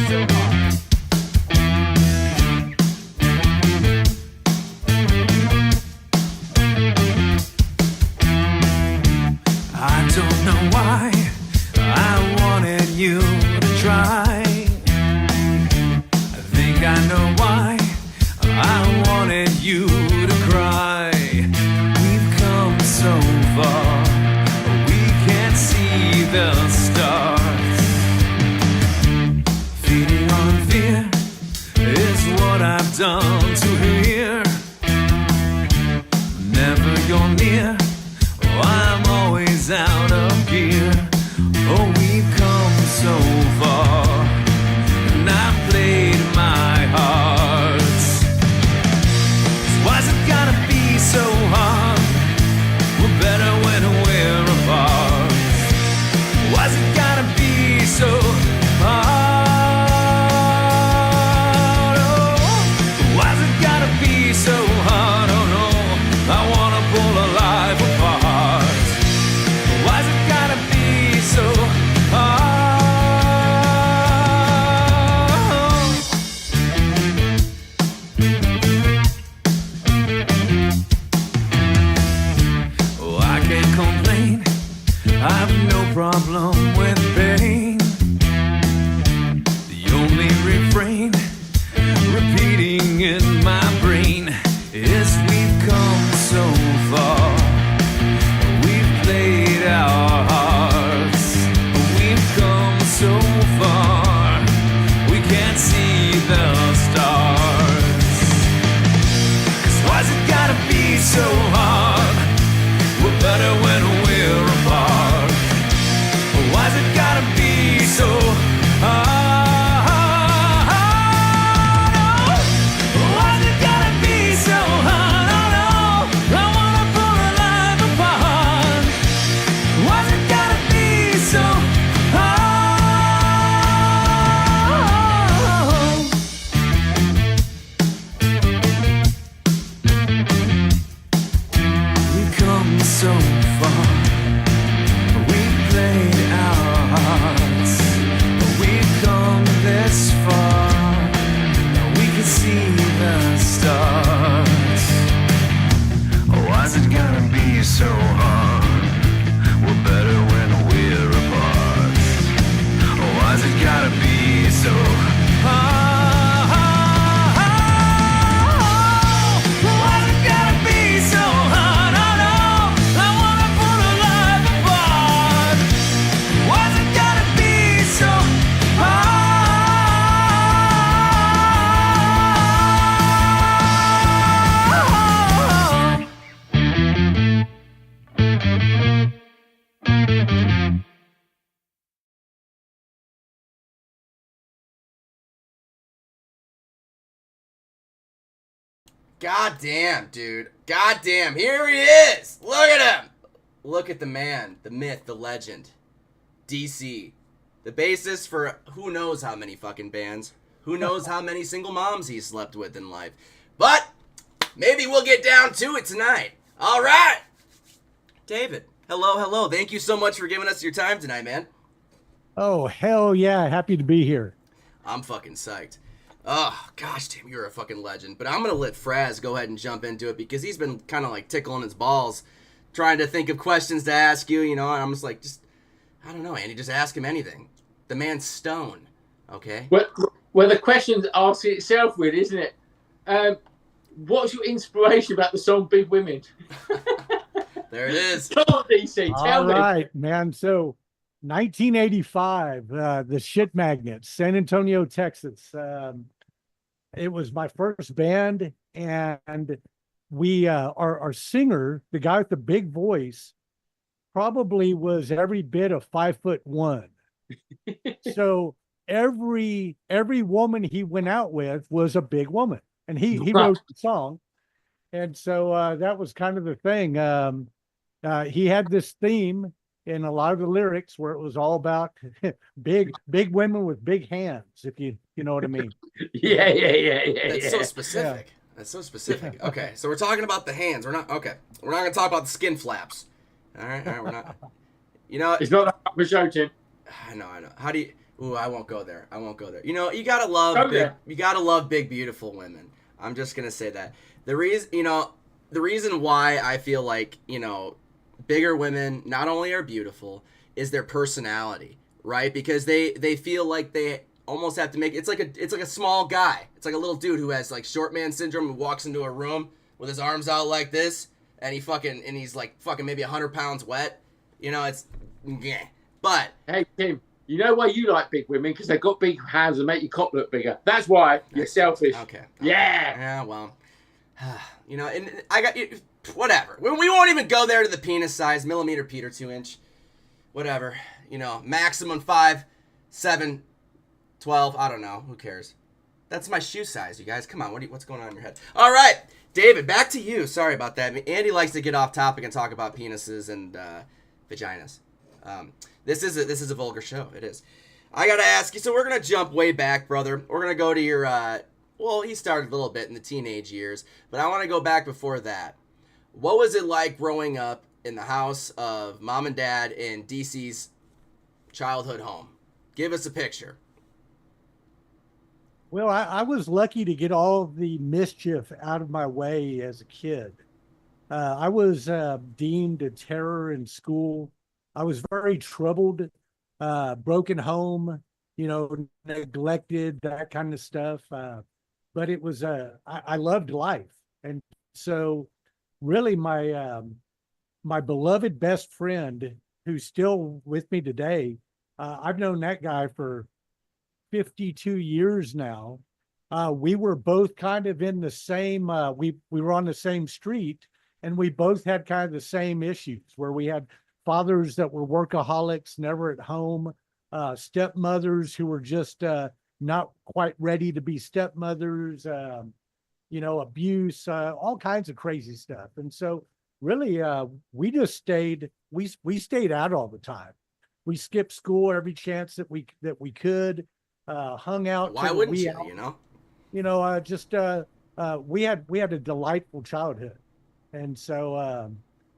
So hard.
I don't know why I wanted you to try. I think I know why I wanted you to cry. We've come so far, we can't see the stars. Feeding on fear is what I've done to here. Never you're near, oh, I'm always out of gear. Oh, we've come so far, and I played my heart. Why's it gotta be so hard? We're better when we're apart. Why's it gotta be so hard? Oh, why's it gotta be so hard? Oh no, I wanna pull a life apart. Why's it gotta be so hard? Oh, I can't complain. I've no problem with pain. The only refrain repeating in my brain is we've come so far. We've played our hearts. We've come so far. We can't see the stars. 'Cause why's it gotta be so hard? We're better when we're apart. Why's it gotta be so hard? Oh, why's it gotta be so hard? Oh no, I wanna pull a life apart. Why's it gotta be so hard? We've come so far. We played our hearts. We've come this far. Now we can see the stars. Why's it gotta be so hard? We're better when we're apart. Why's it gotta be so hard? Why's it gotta be so hard? Oh no, I wanna pull a life apart. Why's it gotta be so hard?
God damn, dude. God damn. Here he is. Look at him. Look at the man, the myth, the legend. DC. The basis for who knows how many fucking bands. Who knows how many single moms he's slept with in life. But maybe we'll get down to it tonight. All right. David. Hello, hello. Thank you so much for giving us your time tonight, man.
Oh, hell yeah. Happy to be here.
I'm fucking psyched. Oh, gosh, damn, you're a fucking legend. But I'm going to let Fraz go ahead and jump into it because he's been kind of like tickling his balls trying to think of questions to ask you, you know, and I'm just like, I don't know, Andy, just ask him anything. The man's stone, okay?
Well, the question asks itself with, isn't it? What's your inspiration about the song Big Women?
There it is.
Come on, DC, tell
All
me.
right, man. So 1985, the Shit Magnets, San Antonio, Texas. It was my first band, and we our singer, the guy with the big voice, probably was every bit of 5'1". So every woman he went out with was a big woman, and he wrote the song, and so that was kind of the thing. He had this theme in a lot of the lyrics where it was all about big women with big hands, if you know what I mean.
Yeah.
That's so specific. That's so specific. Okay, so we're talking about the hands. We're not going to talk about the skin flaps. All right, we're not. You know,
It's not that type of show, Tim.
I know. How do you? Ooh, I won't go there. You know, you gotta love
Go
big.
there.
You gotta love big, beautiful women. I'm just gonna say that. The reason why I feel like, bigger women not only are beautiful is their personality, right? Because they feel like they almost have to make it's like a small guy. It's like a little dude who has like short man syndrome, who walks into a room with his arms out like this, and he's like fucking maybe 100 pounds wet. It's yeah. But
Hey, Tim, you know why you like big women? Because they've got big hands and make your cock look bigger. That's why you're selfish.
okay.
Yeah.
Yeah, well, and I got whatever. We won't even go there to the penis size, millimeter Peter, 2-inch, whatever. Maximum 5, 7, 12. I don't know. Who cares? That's my shoe size, you guys. Come on, what's going on in your head? All right, David, back to you. Sorry about that. Andy likes to get off topic and talk about penises and vaginas. This is a vulgar show. It is. I gotta ask you. So we're gonna jump way back, brother. We're gonna go to your. Well, he started a little bit in the teenage years, but I want to go back before that. What was it like growing up in the house of mom and dad in DC's childhood home? Give us a picture.
Well, I was lucky to get all the mischief out of my way as a kid. I was deemed a terror in school. I was very troubled, broken home, neglected, that kind of stuff. But it was, I loved life. And so really my beloved best friend, who's still with me today, I've known that guy for 52 years now. We were both kind of in the same, we were on the same street, and we both had kind of the same issues where we had fathers that were workaholics, never at home, stepmothers who were just not quite ready to be stepmothers, abuse, all kinds of crazy stuff. And so really, we just stayed out all the time. We skipped school every chance that we could, hung out.
Why wouldn't you?
We had a delightful childhood. And so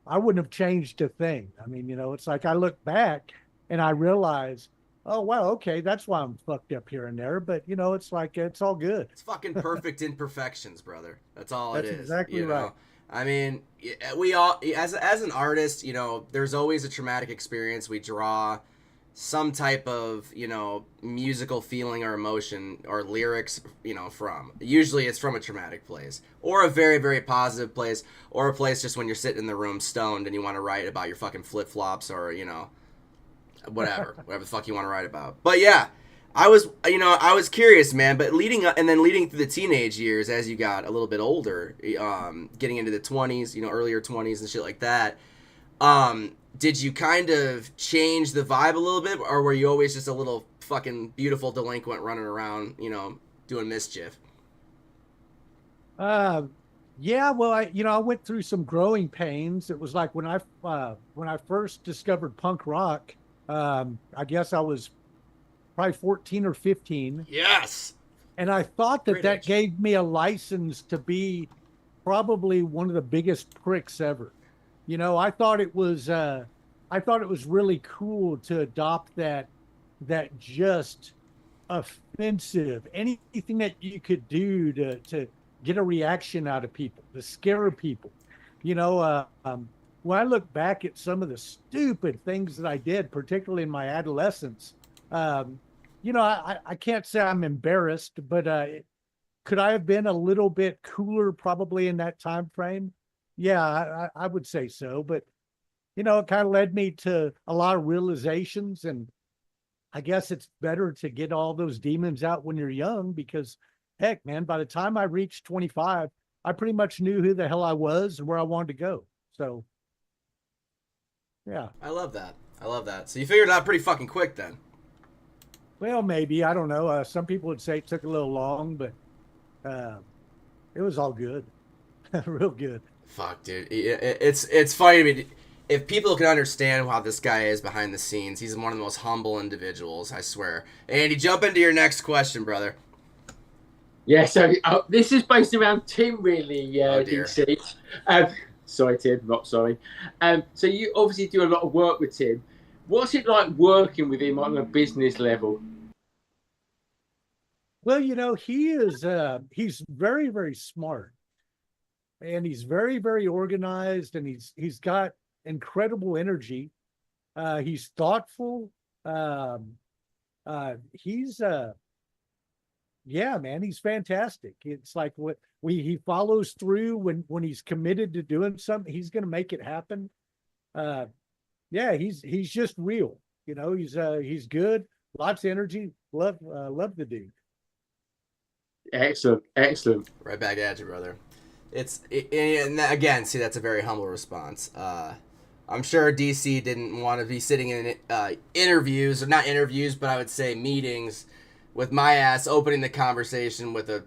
I wouldn't have changed a thing. I mean, it's like I look back and I realize, oh, wow, okay, that's why I'm fucked up here and there. But, it's like, it's all good.
It's fucking perfect imperfections, brother. That's all
That's
it is.
exactly right.
I mean, we all, as an artist, there's always a traumatic experience. We draw some type of, musical feeling or emotion or lyrics, from. Usually it's from a traumatic place or a very, very positive place or a place just when you're sitting in the room stoned and you want to write about your fucking flip-flops or, whatever the fuck you want to write about. But yeah, I was curious, man, but leading through the teenage years as you got a little bit older, getting into the 20s, earlier 20s and shit like that, did you kind of change the vibe a little bit, or were you always just a little fucking beautiful delinquent running around, doing mischief?
Yeah, well, I went through some growing pains. It was like when I first discovered punk rock, I guess I was probably 14 or 15.
Yes.
And I thought
Great
that
age.
gave me a license to be probably one of the biggest pricks ever. I thought it was really cool to adopt that just offensive, anything that you could do to get a reaction out of people, to scare people. When I look back at some of the stupid things that I did, particularly in my adolescence, I can't say I'm embarrassed, but could I have been a little bit cooler probably in that time frame? Yeah, I would say so. But, it kind of led me to a lot of realizations. And I guess it's better to get all those demons out when you're young because, heck, man, by the time I reached 25, I pretty much knew who the hell I was and where I wanted to go. So, yeah.
I love that. So you figured it out pretty fucking quick then.
Well, maybe. I don't know. Some people would say it took a little long, but it was all good. Real good.
Fuck, dude. It's funny to me. If people can understand how this guy is behind the scenes, he's one of the most humble individuals, I swear. Andy, jump into your next question, brother.
Yeah, so this is based around Tim, really,
Oh, dear.
DC. Sorry, Tim, not sorry. So you obviously do a lot of work with Tim. What's it like working with him on a business level?
Well, he's very, very smart, and he's very, very organized, and he's got incredible energy. He's thoughtful. Um, he's Yeah, man, he's fantastic. It's like what he follows through when he's committed to doing something, he's going to make it happen. Uh, yeah, he's just real. He's good, lots of energy. Love the dude.
Excellent, excellent.
Right back at you, brother. And again, see, that's a very humble response. I'm sure DC didn't want to be sitting in interviews, or not interviews, but I would say meetings with my ass opening the conversation with a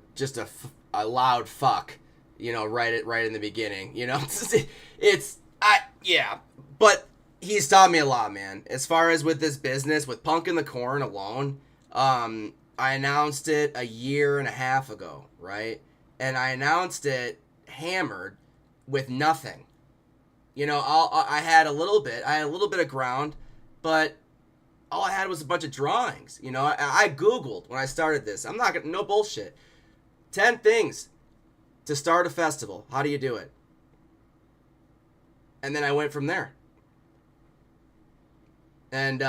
loud fuck, right in the beginning. Yeah, but he's taught me a lot, man. As far as with this business, with Punk in the Corn alone, I announced it a year and a half ago, right? And I announced it hammered with nothing. I had a little bit of ground, but all I had was a bunch of drawings. I Googled when I started this. I'm not gonna, no bullshit. 10 things to start a festival. How do you do it? And then I went from there. And,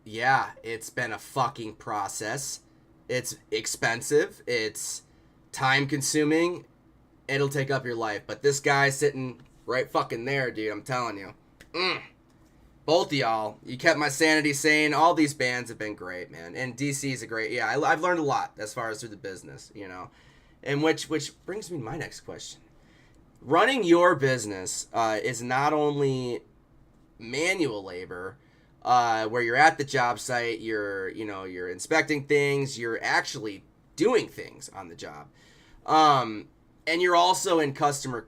yeah, it's been a fucking process. It's expensive. It's time consuming. It'll take up your life. But this guy sitting right fucking there, dude, I'm telling you. Both of y'all, you kept my sanity sane. All these bands have been great, man. And DC's a great, yeah, I've learned a lot as far as through the business, And which brings me to my next question. Running your business is not only manual labor, where you're at the job site, you're inspecting things, you're actually doing things on the job. And you're also in customer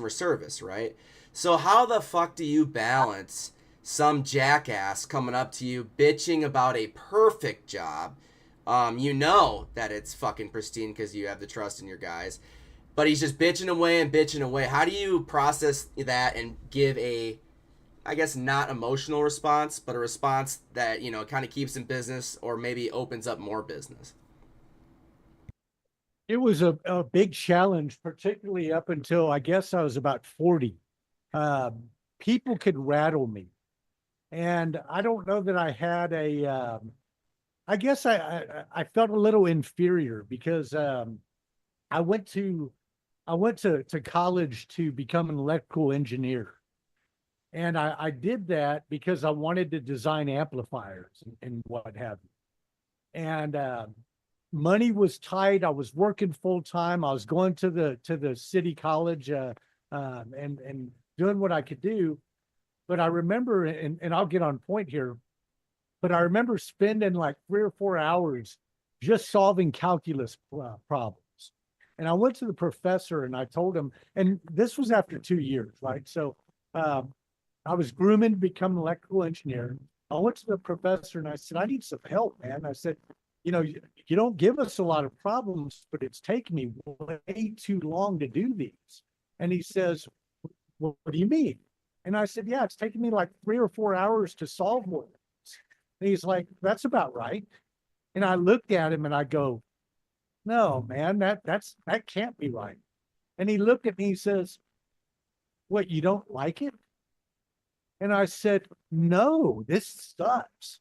service, right? So how the fuck do you balance some jackass coming up to you bitching about a perfect job? That it's fucking pristine because you have the trust in your guys, but he's just bitching away and bitching away. How do you process that and give a, I guess, not emotional response, but a response that, kind of keeps in business or maybe opens up more business?
It was a big challenge, particularly up until I guess I was about 40. People could rattle me, and I don't know that I had I guess I felt a little inferior because I went to college to become an electrical engineer, and I did that because I wanted to design amplifiers and what have you. And money was tight. I was working full time. I was going to the city college and doing what I could do. But I remember, and I'll get on point here, but I remember spending like 3 or 4 hours just solving calculus problems. And I went to the professor and I told him, and this was after 2 years, right? So I was grooming to become an electrical engineer. I went to the professor and I said, I need some help, man. I said, you don't give us a lot of problems, but it's taken me way too long to do these. And he says, well, what do you mean? And I said, yeah, it's taken me like 3 or 4 hours to solve one. And he's like, that's about right. And I looked at him and I go, no, man, that can't be right. And he looked at me, he says, what, you don't like it? And I said, no, this sucks.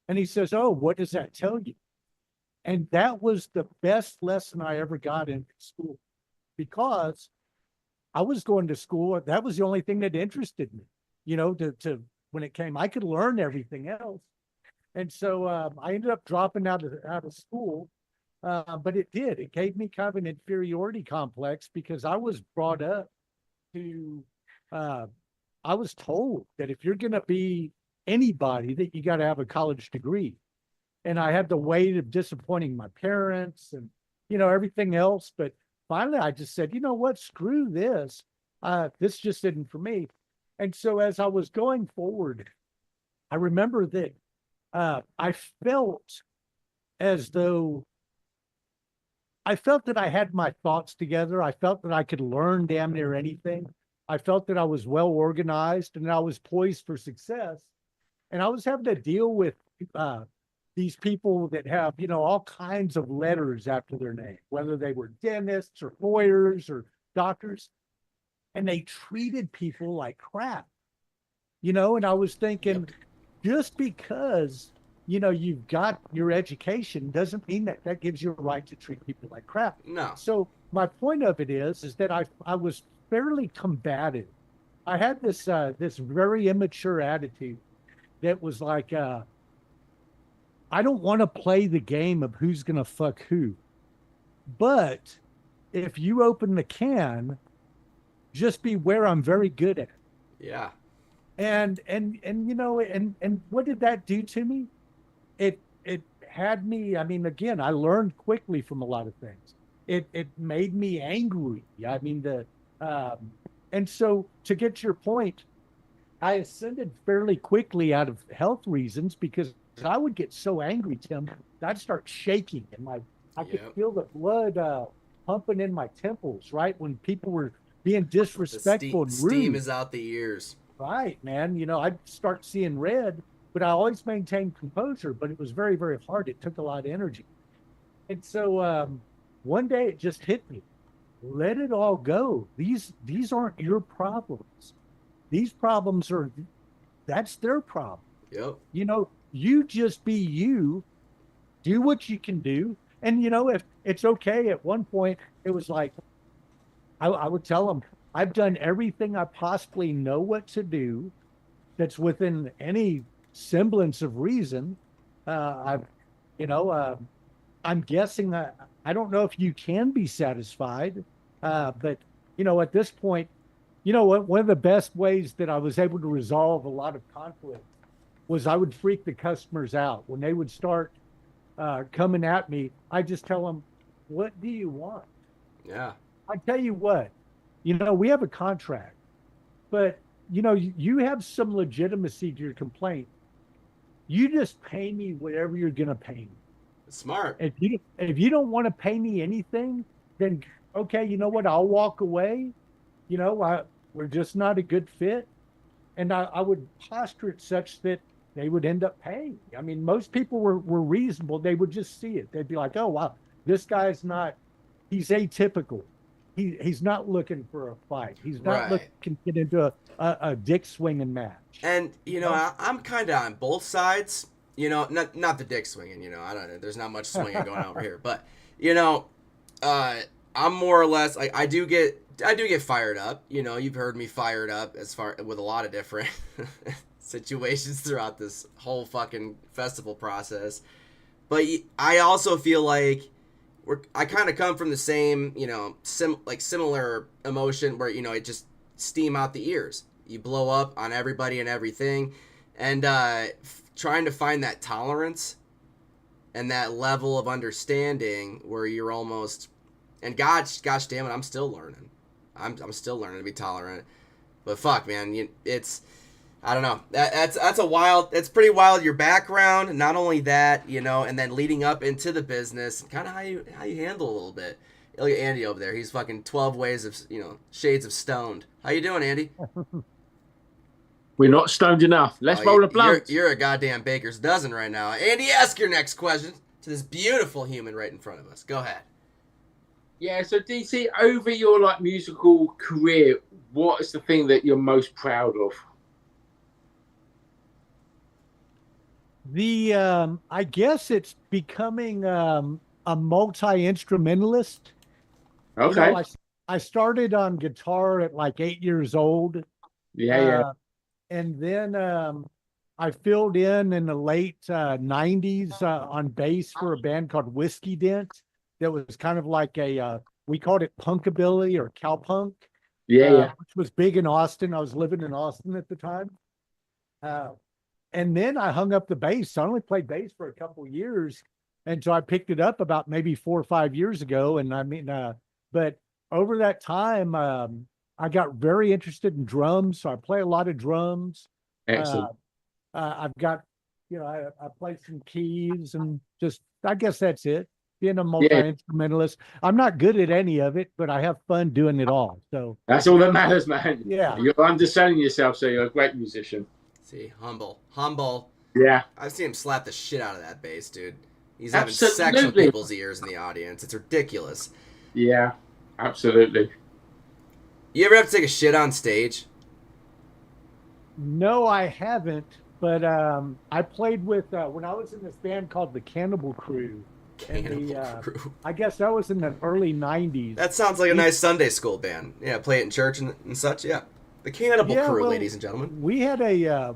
And he says, oh, what does that tell you? And that was the best lesson I ever got in school, because I was going to school. That was the only thing that interested me, to when it came, I could learn everything else. And so I ended up dropping out of school. But it gave me kind of an inferiority complex, because I was brought up to, I was told that if you're going to be anybody, that you got to have a college degree. And I had the weight of disappointing my parents and, everything else. But finally I just said, you know what, screw this. This just isn't for me. And so as I was going forward, I remember that I felt as though I felt that I had my thoughts together. I felt that I could learn damn near anything. I felt that I was well organized and I was poised for success. And I was having to deal with these people that have, all kinds of letters after their name, whether they were dentists or lawyers or doctors, and they treated people like crap, and I was thinking, just because, you've got your education doesn't mean that that gives you a right to treat people like crap.
No.
So my point of it is that I was fairly combative. I had this very immature attitude that was like, I don't want to play the game of who's going to fuck who. But if you open the can, just beware, I'm very good at it.
Yeah.
And what did that do to me? It had me, I mean, again, I learned quickly from a lot of things. It made me angry. I mean, and so to get to your point, I ascended fairly quickly out of health reasons because I would get so angry, Tim, I'd start shaking and I could
Yep.
feel the blood pumping in my temples, right? When people were being disrespectful and rude.
Steam is out the ears.
Right, man. I'd start seeing red, but I always maintained composure, but it was very, very hard. It took a lot of energy. And so one day it just hit me. Let it all go. These aren't your problems. These problems that's their problem.
Yep.
You just be you, do what you can do. And if it's okay, at one point it was like, I would tell them, I've done everything I possibly know what to do that's within any semblance of reason. I'm guessing, I don't know if you can be satisfied, but at this point, one of the best ways that I was able to resolve a lot of conflict was I would freak the customers out. When they would start coming at me, I just tell them, what do you want?
Yeah.
I tell you what, we have a contract, but you have some legitimacy to your complaint. You just pay me whatever you're going to pay me.
Smart.
If you don't want to pay me anything, then okay, you know what? I'll walk away. We're just not a good fit. And I would posture it such that they would end up paying. I mean, most people were reasonable. They would just see it. They'd be like, oh, wow, this guy's he's atypical. He's not looking for a fight. He's not
Right.
looking to get into a dick swinging match.
And I'm kind of on both sides. Not the dick swinging. I don't know. There's not much swinging going on over here, but I'm more or less like I do get fired up. You've heard me fired up with a lot of different situations throughout this whole fucking festival process. But I also feel like I kind of come from the same, similar emotion where, it just steam out the ears. You blow up on everybody and everything. And trying to find that tolerance and that level of understanding where you're almost, and gosh damn it, I'm still learning. I'm still learning to be tolerant. But fuck, man, I don't know. It's pretty wild, your background, not only that, and then leading up into the business, kind of how you handle a little bit. Look at Andy over there. He's fucking 12 ways of, shades of stoned. How you doing, Andy?
We're not stoned enough. Let's roll a blunt.
You're a goddamn baker's dozen right now. Andy, ask your next question to this beautiful human right in front of us. Go ahead.
Yeah, so DC, over your musical career, what is the thing that you're most proud of?
I guess it's becoming a multi-instrumentalist.
Okay.
I started on guitar at like 8 years old.
Yeah.
And then I filled in the late 90s on bass for a band called Whiskey Dent. That was kind of like we called it punkabilly or cowpunk.
Yeah.
Which was big in Austin. I was living in Austin at the time. And then I hung up the bass. I only played bass for a couple of years. And so I picked it up about maybe 4 or 5 years ago. And I mean, but over that time, I got very interested in drums. So I play a lot of drums.
Excellent.
I've got, I play some keys and just, I guess that's it. being a multi-instrumentalist. I'm not good at any of it, but I have fun doing it all. So
That's all that matters, man.
Yeah.
You're underselling yourself, so you're a great musician.
See, humble.
Yeah.
I've seen him slap the shit out of that bass, dude. He's having sex with
Absolutely.
people's ears in the audience. It's ridiculous.
Yeah. Absolutely.
You ever have to take a shit on stage?
no, I haven't. But I played with when I was in this band called the Cannibal Crew. And
Cannibal Crew.
I guess that was in the early '90s.
That sounds like a nice Sunday school band. Yeah, play it in church and such. Yeah, the Cannibal Crew,
well,
ladies and gentlemen.
We had a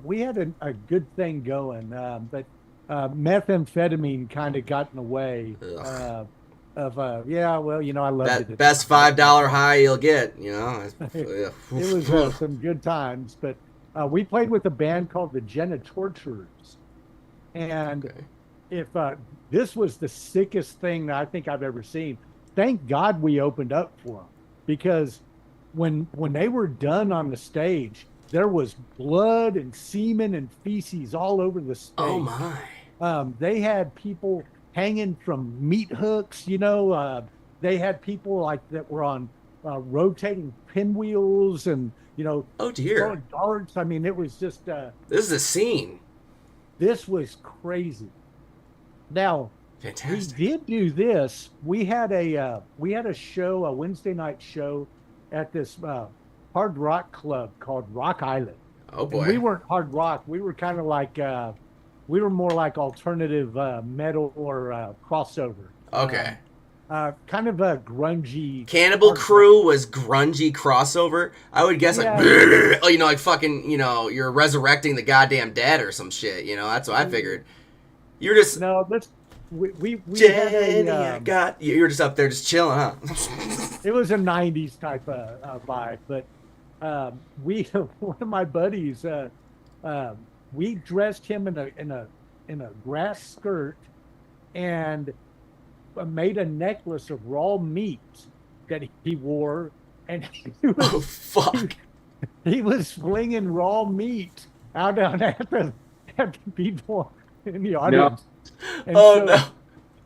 good thing going, but methamphetamine kind of got in the way
Ugh.
well, you know, I loved it. at the
Best
time.
$5 high you'll get. You know.
It was some good times, but we played with a band called the Jenna Torturers, and
Okay.
if this was the sickest thing that I think I've ever seen. Thank God we opened up for them, because when they were done on the stage, there was blood and semen and feces all over the stage.
Oh my.
They had people hanging from meat hooks, you know. They had people like that were on rotating pinwheels and, you know,
Oh dear.
throwing darts. I mean, it was just
This is a scene.
this was crazy. Now,
Fantastic.
we did do this. We had a show, a Wednesday night show at this hard rock club called Rock Island.
Oh
And
boy.
we weren't hard rock. We were kind of like we were more like alternative metal or crossover.
Okay.
Kind of a grungy.
Cannibal
hard rock.
Crew was grungy crossover. I would guess like,
Yeah.
oh, you know, like fucking, you know, you're resurrecting the goddamn dead or some shit. You know, that's what I figured. You're just
No, that's we had
Jenny,
a
I got you. You're just up there just chilling, huh?
it was a '90s type of vibe, but we one of my buddies we dressed him in a grass skirt and made a necklace of raw meat that he wore, and
Oh fuck.
he was flinging raw meat out at the people in the audience. And
Oh
so
no.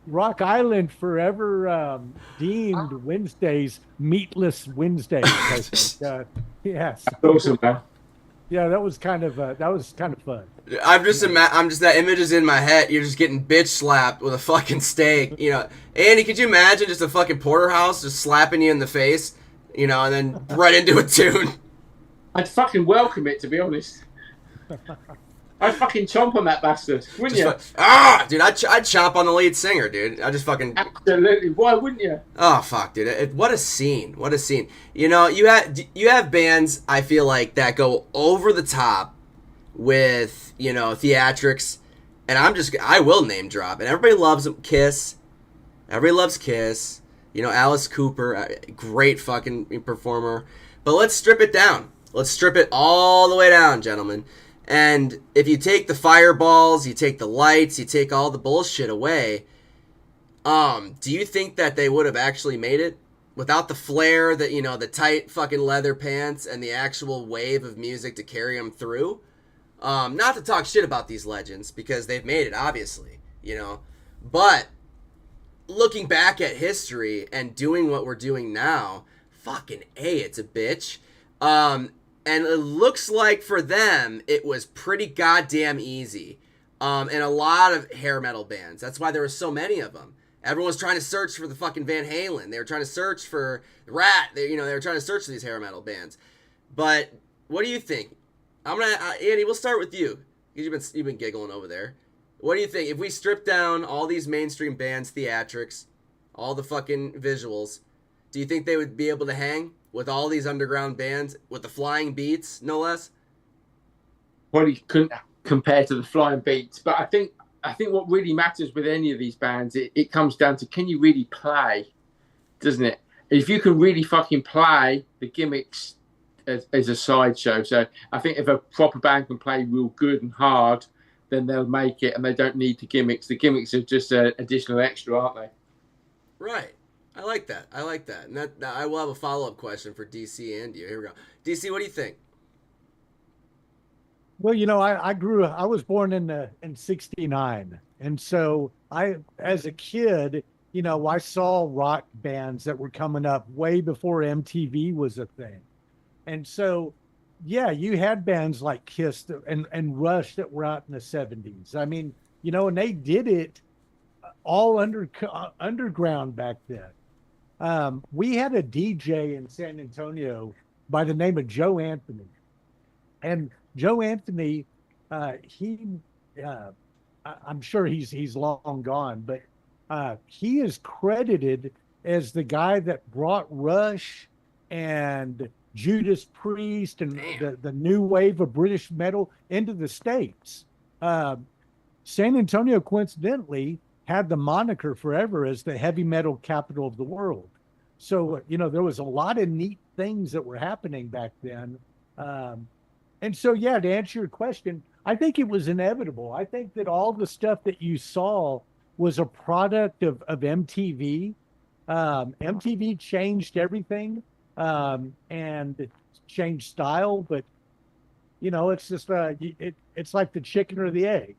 Rock Island forever deemed Wednesdays meatless Wednesdays. I think. Yes,
Awesome, man.
yeah, that was kind of fun.
I'm just that image is in my head. You're just getting bitch slapped with a fucking steak. You know, Andy, could you imagine just a fucking porterhouse just slapping you in the face? You know, and then right into a tune.
I'd fucking welcome it, to be honest. I'd fucking chomp on that bastard, wouldn't
Just
you?
dude, I'd chomp on the lead singer, dude. I just fucking.
Absolutely. Why wouldn't you?
Oh fuck, dude! What a scene! What a scene! You know, you have bands. I feel like that go over the top with, you know, theatrics, and I will name drop, and everybody loves them. Kiss, everybody loves Kiss. You know, Alice Cooper, great fucking performer. But let's strip it down. Let's strip it all the way down, gentlemen. And if you take the fireballs, you take the lights, you take all the bullshit away. Do you think that they would have actually made it without the flair, that, you know, the tight fucking leather pants and the actual wave of music to carry them through? Not to talk shit about these legends, because they've made it, obviously, you know. But looking back at history and doing what we're doing now, fucking A, it's a bitch. And it looks like for them, it was pretty goddamn easy. And a lot of hair metal bands. That's why there were so many of them. Everyone was trying to search for the fucking Van Halen. They were trying to search for Rat. They were trying to search for these hair metal bands. But what do you think? Andy, we'll start with you. You've been giggling over there. What do you think? If we strip down all these mainstream bands, theatrics, all the fucking visuals, do you think they would be able to hang with all these underground bands, with the flying beats, no less?
Probably couldn't compare to the flying beats, but I think what really matters with any of these bands, it comes down to, can you really play, doesn't it? If you can really fucking play, the gimmicks as a sideshow. So I think if a proper band can play real good and hard, then they'll make it, and they don't need the gimmicks. The gimmicks are just an additional extra, aren't they?
Right. I like that. And that I will have a follow-up question for DC and you. Here we go. DC, what do you think?
Well, you know, I was born in '69, and so as a kid, you know, I saw rock bands that were coming up way before MTV was a thing. And so, yeah, you had bands like Kiss and Rush that were out in the 70s. I mean, you know, and they did it all underground back then. We had a DJ in San Antonio by the name of Joe Anthony. And Joe Anthony, he, I'm sure he's long gone, but he is credited as the guy that brought Rush and Judas Priest and the new wave of British metal into the States. San Antonio, coincidentally, had the moniker forever as the heavy metal capital of the world. So, you know, there was a lot of neat things that were happening back then. And so, yeah, to answer your question, I think it was inevitable. I think that all the stuff that you saw was a product of MTV. MTV changed everything and changed style, but you know, it's just it's like the chicken or the egg.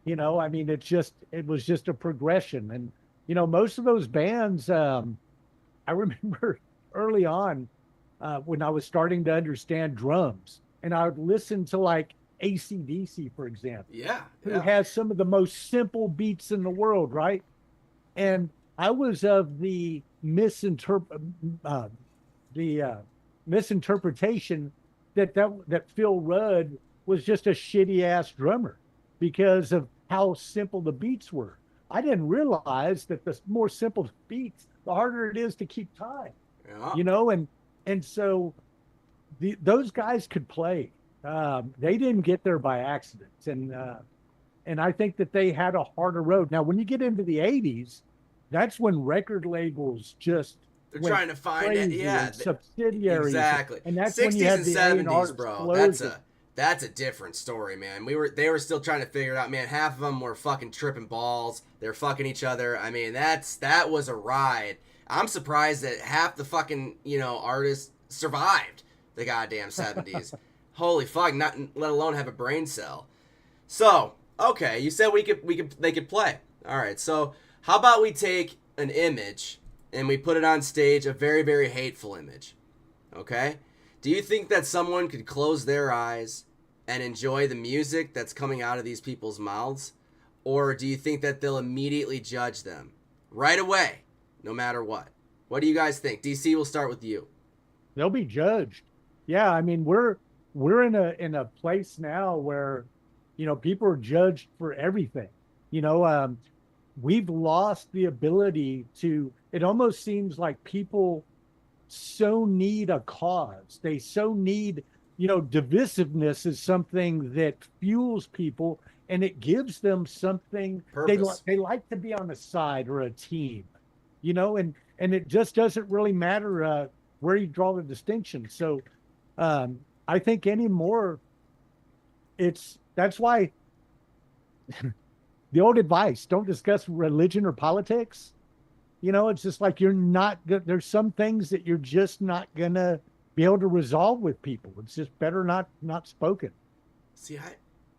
You know, I mean, it was just a progression, and you know, most of those bands. I remember early on when I was starting to understand drums, and I would listen to like AC/DC, for example, who has some of the most simple beats in the world, right? And I was of the misinterpretation that Phil Rudd was just a shitty ass drummer because of how simple the beats were. I didn't realize that the more simple the beats, the harder it is to keep time.
Yeah.
You know, and so those guys could play. They didn't get there by accident, and I think that they had a harder road. Now, when you get into the '80s, that's when record labels just
They're
went
trying to find it.
crazy,
Yeah,
and subsidiaries,
exactly.
and that's
60s
when you had
and
the
70s,
A&R
bro.
explosion.
That's a different story, man. They were still trying to figure it out, man. Half of them were fucking tripping balls. They're fucking each other. I mean, that was a ride. I'm surprised that half the fucking, you know, artists survived the goddamn 70s. Holy fuck, not let alone have a brain cell. So, okay, you said they could play. All right. So, how about we take an image and we put it on stage, a very, very hateful image. Okay? Do you think that someone could close their eyes and enjoy the music that's coming out of these people's mouths? Or do you think that they'll immediately judge them right away, no matter what? What do you guys think? DC, we'll start with you.
They'll be judged. Yeah, I mean, we're in a place now where, you know, people are judged for everything. You know, we've lost the ability to. It almost seems like people so need a cause. They so need, you know, divisiveness is something that fuels people, and it gives them something.
Purpose.
They like to be on a side or a team, you know, and it just doesn't really matter where you draw the distinction. So I think anymore, that's why the old advice, don't discuss religion or politics. You know, it's just like there's some things that you're just not gonna be able to resolve with people. It's just better not spoken.
See,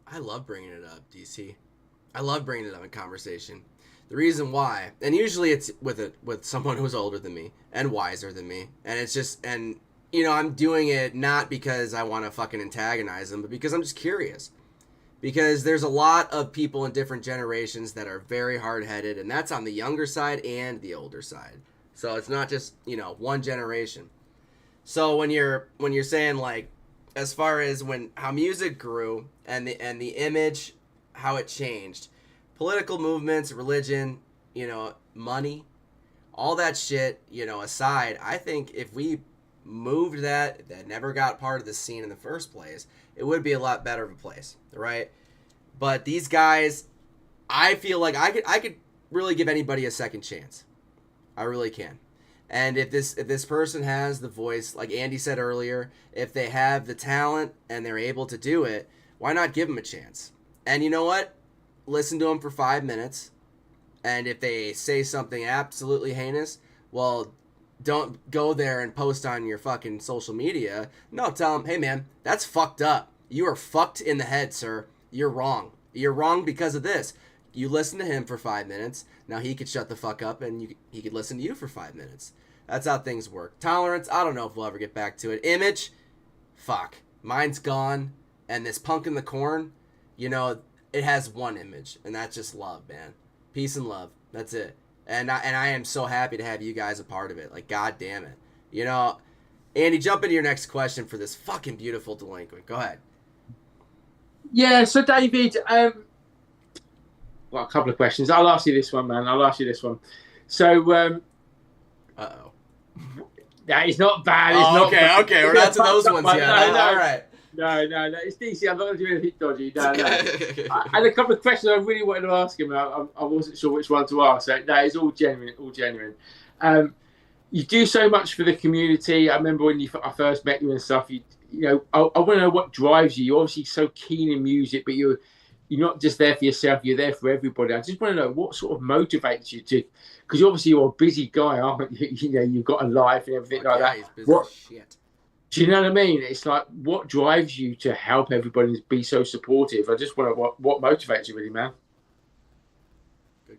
I love bringing it up, DC. I love bringing it up in conversation. The reason why, and usually it's with someone who's older than me and wiser than me, and it's just, and you know, I'm doing it not because I want to fucking antagonize them, but because I'm just curious. Because there's a lot of people in different generations that are very hard-headed, and that's on the younger side and the older side. So it's not just, you know, one generation. So when you're saying, like, as far as how music grew and the image, how it changed, political movements, religion, you know, money, all that shit, you know, aside, I think if we moved that never got part of the scene in the first place, it would be a lot better of a place, right? But these guys, I feel like I could really give anybody a second chance. I really can. And if this person has the voice, like Andy said earlier, if they have the talent and they're able to do it, why not give them a chance? And you know what? Listen to them for 5 minutes, and if they say something absolutely heinous, well, don't go there and post on your fucking social media. No, tell them, hey man, that's fucked up. You are fucked in the head, sir. You're wrong. You're wrong because of this. You listen to him for 5 minutes. Now he could shut the fuck up and he could listen to you for 5 minutes. That's how things work. Tolerance, I don't know if we'll ever get back to it. Image, fuck. Mine's gone. And this Punk in the Corn, you know, it has one image. And that's just love, man. Peace and love. That's it. And I am so happy to have you guys a part of it. Like, god damn it. You know, Andy, jump into your next question for this fucking beautiful delinquent. Go ahead.
Yeah, so David, well, a couple of questions. I'll ask you this one, man. I'll ask you this one. So,
Uh-oh.
that is not bad. It's
Oh,
not
okay,
bad.
okay. We're not to those ones yet. All right.
No, it's DC. I'm not going to do anything dodgy. No. I had a couple of questions I really wanted to ask him. I wasn't sure which one to ask. So, no, it's all genuine. You do so much for the community. I remember when I first met you and stuff. You know, I want to know what drives you. You're obviously so keen in music, but you're not just there for yourself. You're there for everybody. I just want to know what sort of motivates you to, because obviously you're a busy guy, aren't you? You know, you've got a life and everything like that.
He's busy as shit.
Do you know what I mean? It's like, what drives you to help everybody and be so supportive? I just want to what motivates you, really, man.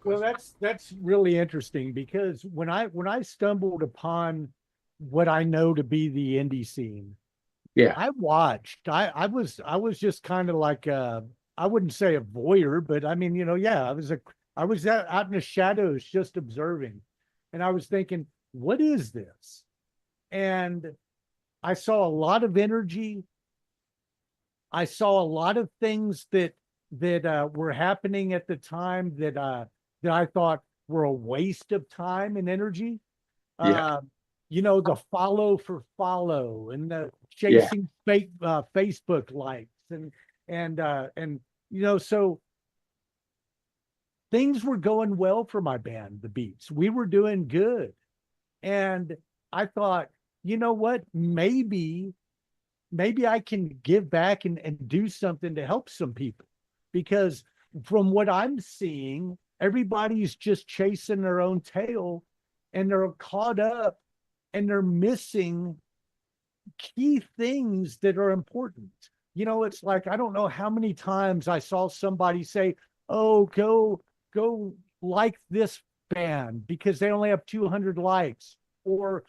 Well, that's really interesting because when I stumbled upon what I know to be the indie scene,
Yeah.
I watched. I was just kind of like I wouldn't say a voyeur, but I mean, you know, yeah, I was out in the shadows just observing, and I was thinking, what is this? And I saw a lot of energy. I saw a lot of things that were happening at the time that I thought were a waste of time and energy.
Yeah.
You know, the follow and the chasing fake Facebook likes and you know, so things were going well for my band, the Beats. We were doing good, and I thought, you know what, maybe I can give back and do something to help some people, because from what I'm seeing, everybody's just chasing their own tail and they're caught up and they're missing key things that are important. You know, it's like, I don't know how many times I saw somebody say, oh, go like this band because they only have 200 likes, or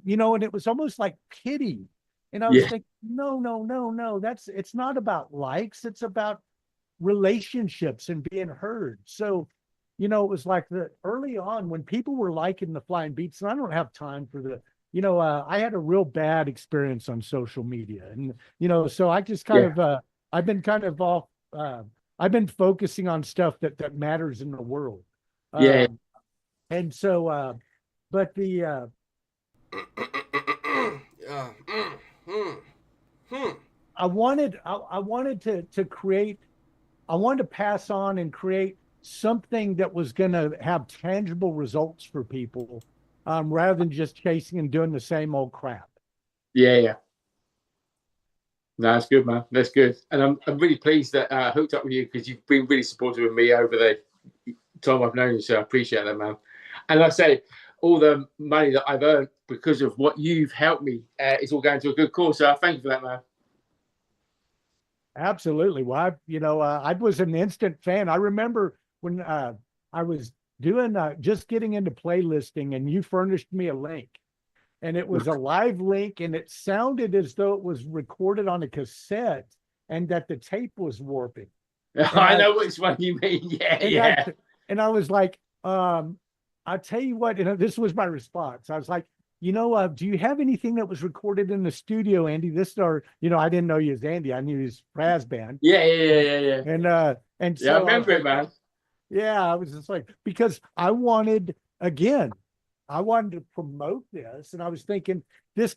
you know, and it was almost like pity. And I was thinking, no, it's not about likes, it's about relationships and being heard. So, you know, it was like the early on when people were liking the Flying Beats, and I don't have time for the, you know, I had a real bad experience on social media, and you know, so I just kind of I've been kind of off. I've been focusing on stuff that matters in the world. And so, but the I wanted to create. I wanted to pass on and create something that was going to have tangible results for people, rather than just chasing and doing the same old crap.
Yeah. No, that's good, man. That's good. And I'm really pleased that I hooked up with you, because you've been really supportive of me over the time I've known you. So I appreciate that, man. And like I say, all the money that I've earned because of what you've helped me, it's all going to a good cause. So thank you for that, man.
Absolutely. Well, I was an instant fan. I remember when I was doing just getting into playlisting, and you furnished me a link, and it was a live link, and it sounded as though it was recorded on a cassette and that the tape was warping.
I know which one you mean. Yeah.
And I was like, I'll tell you what, this was my response. I was like, do you have anything that was recorded in the studio, Andy? This is our, I didn't know you as Andy. I knew he was Raz Band.
Yeah.
And so
I remember it, man.
Yeah, I was just like, because I wanted to promote this, and I was thinking, this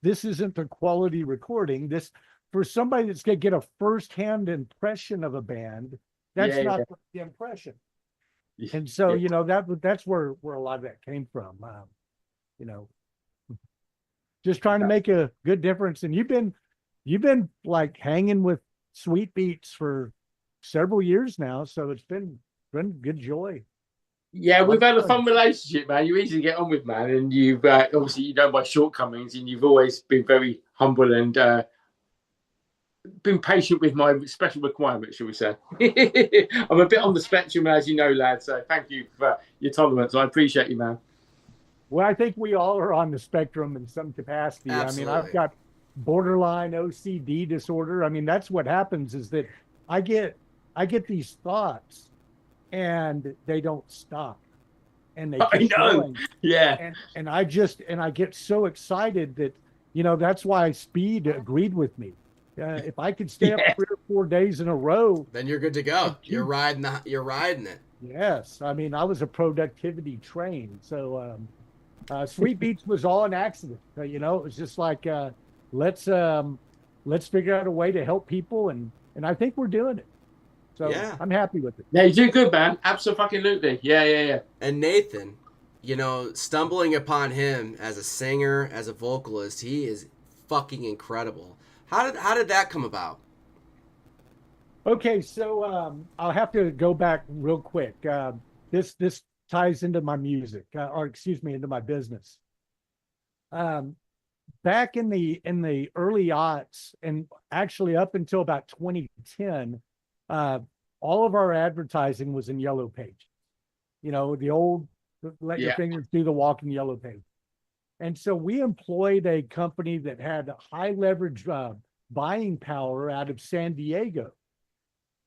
isn't a quality recording. This, for somebody that's gonna get a firsthand impression of a band, that's not the impression. And so, that's where a lot of that came from. Just trying to make a good difference. And you've been like hanging with Sweet Beats for several years now, so it's been good joy.
Yeah, we've had a fun relationship, man. You easy to get on with, man, and you've obviously, my shortcomings, and you've always been very humble and been patient with my special requirements, shall we say. I'm a bit on the spectrum, as you know, lad. So thank you for your tolerance. I appreciate you, man.
Well, I think we all are on the spectrum in some capacity. I mean, I've
Absolutely.
got borderline OCD disorder. I mean, that's what happens is that I get these thoughts and they don't stop. And they
I
keep
know.
going.
Yeah.
And I get so excited that, that's why Speed agreed with me. If I could stay up
Yeah.
3 or 4 days in a row,
Then you're good to go.
Thank you.
You're riding it.
yes, I mean, I was a productivity train. So Sweet Beats was all an accident. It was just like, let's figure out a way to help people, and I think we're doing it. So
Yeah.
I'm happy with it.
Yeah, you do good, man. Absolutely. Yeah.
And Nathan, stumbling upon him as a singer, as a vocalist, he is fucking incredible. How did that come about?
Okay, so I'll have to go back real quick. This ties into my music, or excuse me, into my business. Back in the early aughts, and actually up until about 2010, all of our advertising was in Yellow Page. The old let your
Yeah.
fingers do the walking Yellow Page. And so we employed a company that had high leverage buying power out of San Diego.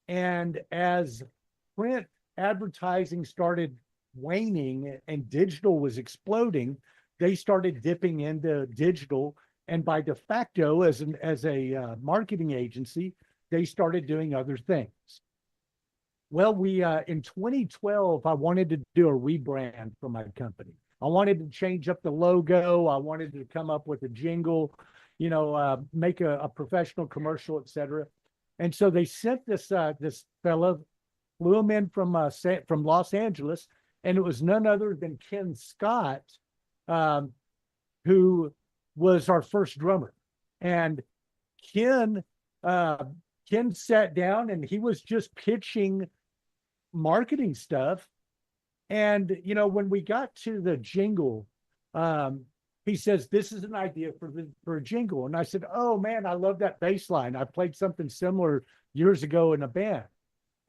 And as print advertising started waning and digital was exploding, they started dipping into digital. And by de facto, as a marketing agency, they started doing other things. Well, we in 2012, I wanted to do a rebrand for my company. I wanted to change up the logo. I wanted to come up with a jingle, make a professional commercial, etc. And so they sent this fella, flew him in from Los Angeles, and it was none other than Ken Scott, who was our first drummer. And Ken sat down and he was just pitching marketing stuff. And when we got to the jingle, he says, "This is an idea for a jingle." And I said, "Oh man, I love that bass line. I played something similar years ago in a band."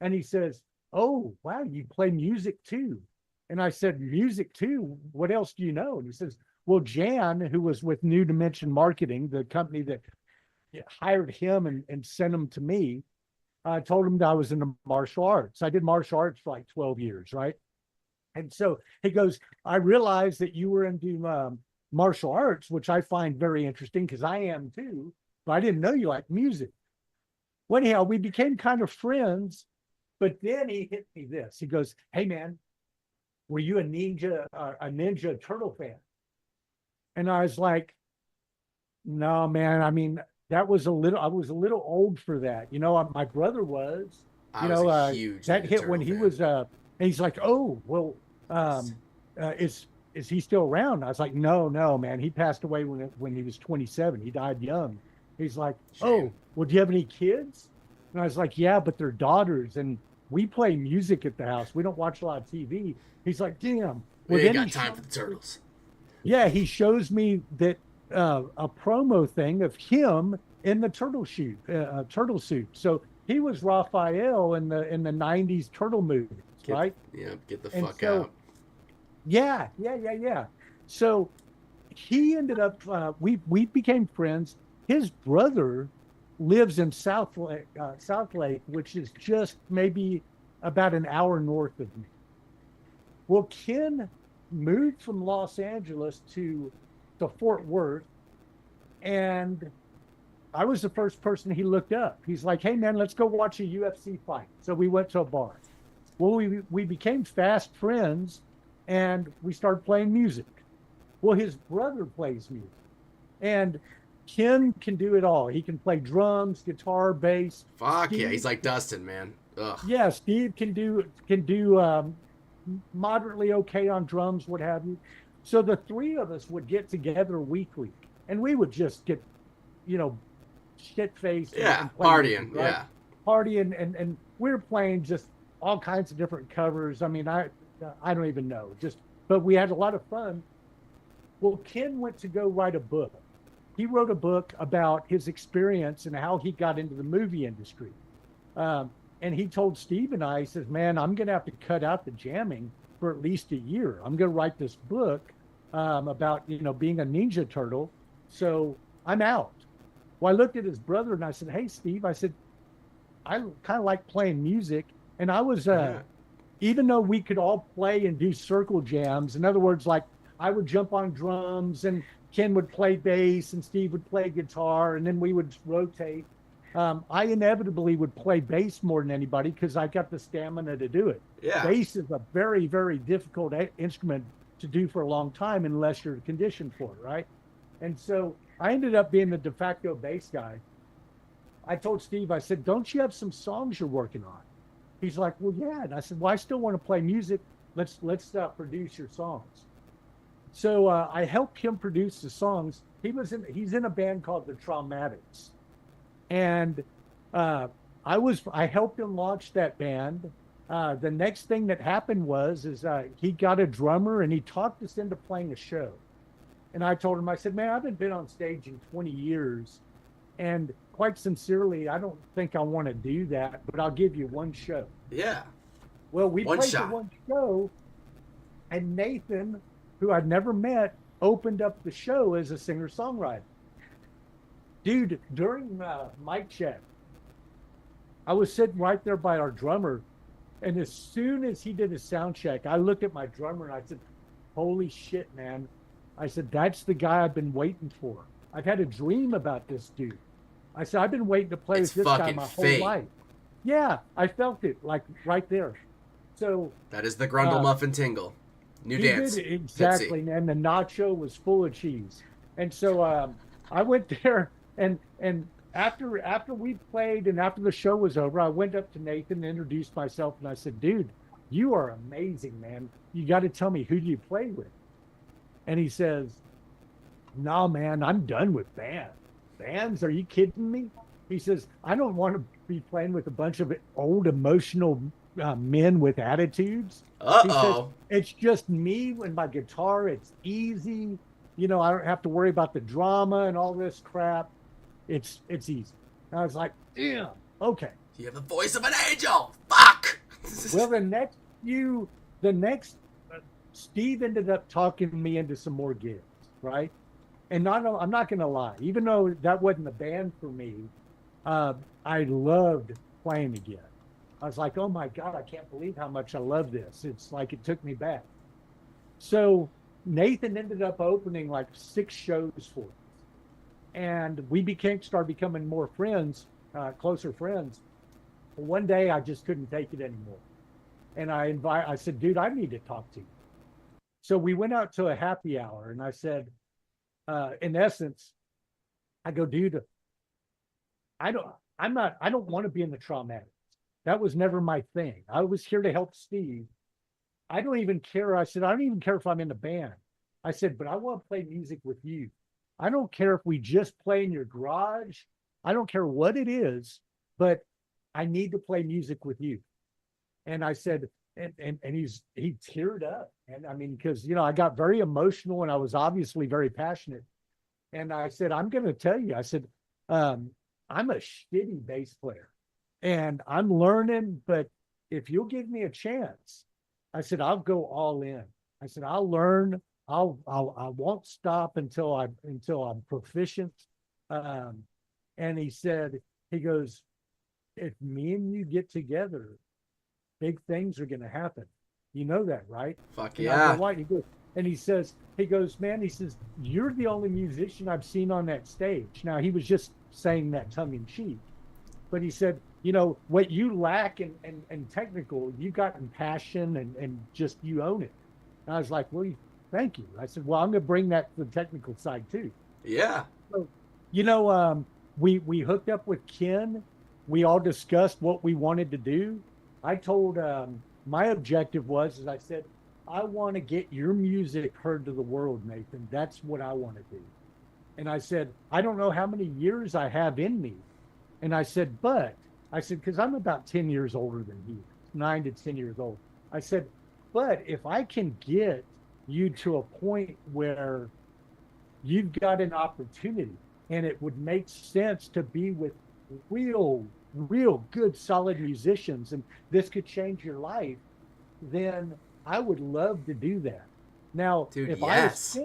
And he says, "Oh wow, you play music too?" And I said, "Music too? What else do you know?" And he says, "Well, Jan, who was with New Dimension Marketing, the company that hired him and sent him to me, told him that I was into martial arts. I did martial arts for like 12 years, right? And so he goes, I realized that you were into martial arts, which I find very interesting because I am too, but I didn't know you liked music." Well, anyhow, we became kind of friends, but then he hit me this. He goes, "Hey man, were you a Ninja Turtle fan?" And I was like, "No, man. I mean, I was a little old for that. My brother was,
I was a huge
that
Ninja
hit
Turtle
when he
fan.
was, and he's like, "Oh, well, is he still around?" I was like, No, man. He passed away when he was 27. He died young." He's like,
Shame.
"Oh, well, do you have any kids?" And I was like, "Yeah, but they're daughters, and we play music at the house. We don't watch a lot of TV." He's like, "Damn."
We
Well,
ain't
then
got time for the turtles.
yeah, he shows me that a promo thing of him in the turtle suit. So he was Raphael in the 90s turtle movies, right?
Get the
And
fuck
so-
out.
Yeah. So he ended up we became friends. His brother lives in South Lake, which is just maybe about an hour north of me. Well, Ken moved from Los Angeles to Fort Worth, and I was the first person he looked up. He's like, "Hey man, let's go watch a UFC fight." So we went to a bar. Well, we became fast friends, and we started playing music. Well, his brother plays music, and Ken can do it all. He can play drums, guitar, bass.
Fuck yeah,
Steve-
he's like Dustin, man. Ugh.
Yeah, Steve can do moderately okay on drums, what have you. So the three of us would get together weekly, and we would just get, shit faced.
Yeah, partying. Yeah.
Partying, and we were playing just all kinds of different covers. I mean, I don't even know. But we had a lot of fun. Well, Ken went to go write a book, he wrote a book about his experience and how he got into the movie industry. And he told Steve and I, he says, man, I'm going to have to cut out the jamming for at least a year. I'm going to write this book about, you know, being a Ninja Turtle. So I'm out. Well, I looked at his brother and I said, hey, Steve, I said, I kind of like playing music. And I was, even though we could all play and do circle jams, in other words, like I would jump on drums and Ken would play bass and Steve would play guitar and then we would rotate. I inevitably would play bass more than anybody because I got the stamina to do it.
Yeah.
Bass is a very, very difficult instrument to do for a long time unless you're conditioned for it, right? And so I ended up being the de facto bass guy. I told Steve, I said, don't you have some songs you're working on? He's like, well, yeah. And I said, well, I still want to play music. Let's produce your songs. So I helped him produce the songs. He's in a band called the Traumatics. And I helped him launch that band. The next thing that happened was he got a drummer and he talked us into playing a show. And I told him, I said, man, I haven't been on stage in 20 years. And quite sincerely, I don't think I want to do that, but I'll give you one show.
Yeah.
Well, we
One
played
shot.
the one show, and Nathan, who I'd never met, opened up the show as a singer-songwriter. Dude, during mic check, I was sitting right there by our drummer, and as soon as he did his sound check, I looked at my drummer and I said, holy shit, man. I said, that's the guy I've been waiting for. I've had a dream about this dude. I said, I've been waiting to play
It's
with this guy
fucking
my
fate.
whole life. Yeah, I felt it, like right there. So
That is the Grundle Muffin Tingle. New dance.
did, exactly, man. The nacho was full of cheese. And so I went there and after we played and after the show was over, I went up to Nathan and introduced myself and I said, dude, you are amazing, man. You got to tell me, who do you play with? And he says, no, man, I'm done with bands. Are you kidding me? He says, I don't want to be playing with a bunch of old emotional men with attitudes. He says,
Uh-oh.
it's just me and my guitar. It's easy. You know, I don't have to worry about the drama and all this crap. It's easy. And I was like, yeah, okay.
You have the voice of an angel. Fuck.
Well, Steve ended up talking me into some more gigs, right? And I'm not going to lie, even though that wasn't a band for me, I loved playing again. I was like, oh my God, I can't believe how much I love this. It's like it took me back. So Nathan ended up opening like 6 shows for us. And we started becoming more friends, closer friends. One day I just couldn't take it anymore. And I said, dude, I need to talk to you. So we went out to a happy hour and I said, in essence, I go, dude, I don't want to be in the Traumatics. That was never my thing. I was here to help Steve. I don't even care. I said, I don't even care if I'm in the band. I said, but I want to play music with you. I don't care if we just play in your garage. I don't care what it is, but I need to play music with you. And I said, and he teared up. And I mean, because, you know, I got very emotional and I was obviously very passionate. And I said, I'm going to tell you, I said, I'm a shitty bass player and I'm learning, but if you'll give me a chance, I said, I'll go all in. I said, I'll learn. I won't stop until I'm proficient. And he goes, if me and you get together, big things are going to happen. You know that, right?
Fuck
And I
yeah.
go, "Why?" He goes, man, he says, you're the only musician I've seen on that stage. Now, he was just saying that tongue in cheek, but he said, you know, what you lack in technical, you got in passion and just, you own it. And I was like, well, thank you. I said, well, I'm going to bring that to the technical side too.
Yeah.
So, you know, we hooked up with Ken. We all discussed what we wanted to do. I told, my objective was, as I said, I want to get your music heard to the world, Nathan. That's what I want to do. And I said, I don't know how many years I have in me. And I said, because I'm about 10 years older than he is, 9 to 10 years old. I said, but if I can get you to a point where you've got an opportunity, and it would make sense to be with real good, solid musicians, and this could change your life, then I would love to do that. Now,
Dude,
if
yes.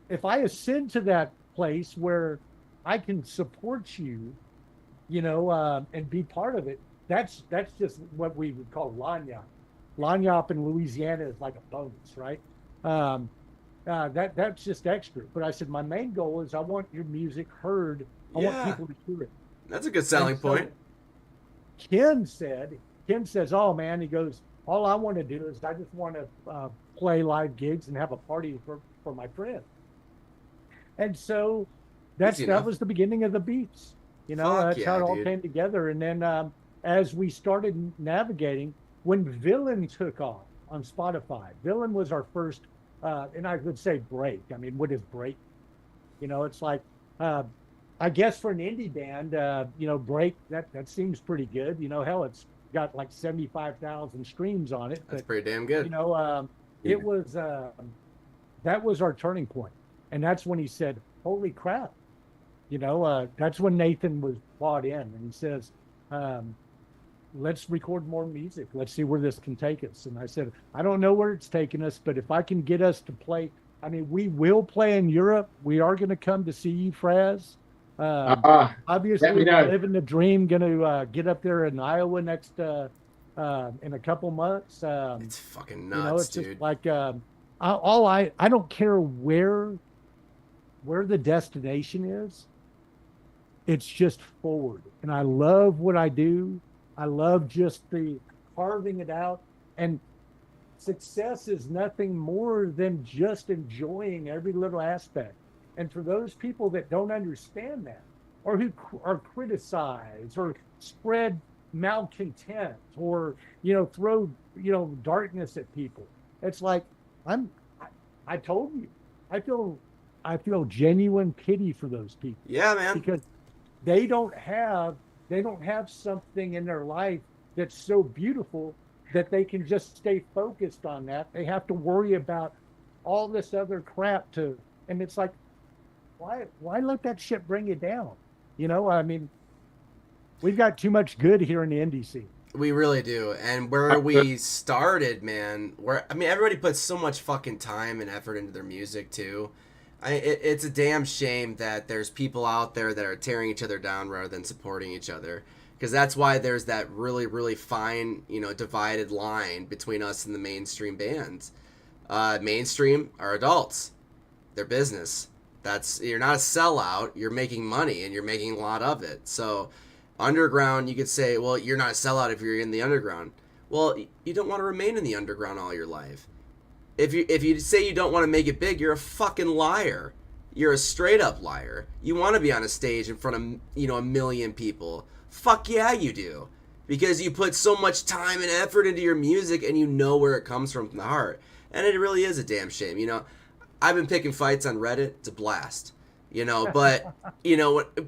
if I ascend to that place where I can support you, and be part of it, that's just what we would call lagniappe. Lagniappe in Louisiana is like a bonus, right? That's just extra. But I said my main goal is I want your music heard. I want
Yeah.
people to hear it.
That's a good selling
And so
point.
Ken says, oh man, he goes, all I want to do is I just want to play live gigs and have a party for my friends. And so
Easy enough.
that was the beginning of the Beats.
Fuck
That's how
yeah,
it all
dude.
came together. And then as we started navigating, when Villain took off on Spotify, Villain was our first, and I would say break. I mean, what is break? It's like, I guess for an indie band, break, that seems pretty good. Hell, it's got like 75,000 streams on it.
That's
But,
pretty damn good.
it was, that was our turning point. And that's when he said, holy crap. That's when Nathan was bought in, and he says, let's record more music. Let's see where this can take us. And I said, I don't know where it's taking us, but if I can get us to play, I mean, we will play in Europe. We are going to come to see you, Fraz. Obviously,
let me know.
living the dream. Going to get up there in Iowa next in a couple months.
It's fucking nuts,
It's
dude.
just like I don't care where the destination is. It's just forward, and I love what I do. I love just the carving it out, and success is nothing more than just enjoying every little aspect. And for those people that don't understand that, or who are criticized or spread malcontent, or throw darkness at people, it's like I told you, I feel genuine pity for those people,
Yeah, man.
because they don't have something in their life that's so beautiful that they can just stay focused on that. They have to worry about all this other crap and it's like, why let that shit bring you down? I mean, we've got too much good here in the indie scene.
We really do. And where we started, man, everybody puts so much fucking time and effort into their music too. It's a damn shame that there's people out there that are tearing each other down rather than supporting each other. Because that's why there's that really, really fine, divided line between us and the mainstream bands. Mainstream are adults. They're business. You're not a sellout. You're making money, and you're making a lot of it. So underground, you could say, well, you're not a sellout if you're in the underground. Well, you don't want to remain in the underground all your life. If you say you don't want to make it big, you're a fucking liar. You're a straight up liar. You want to be on a stage in front of, a million people. Fuck yeah, you do. Because you put so much time and effort into your music, and you know where it comes from the heart. And it really is a damn shame. I've been picking fights on Reddit. It's a blast. But,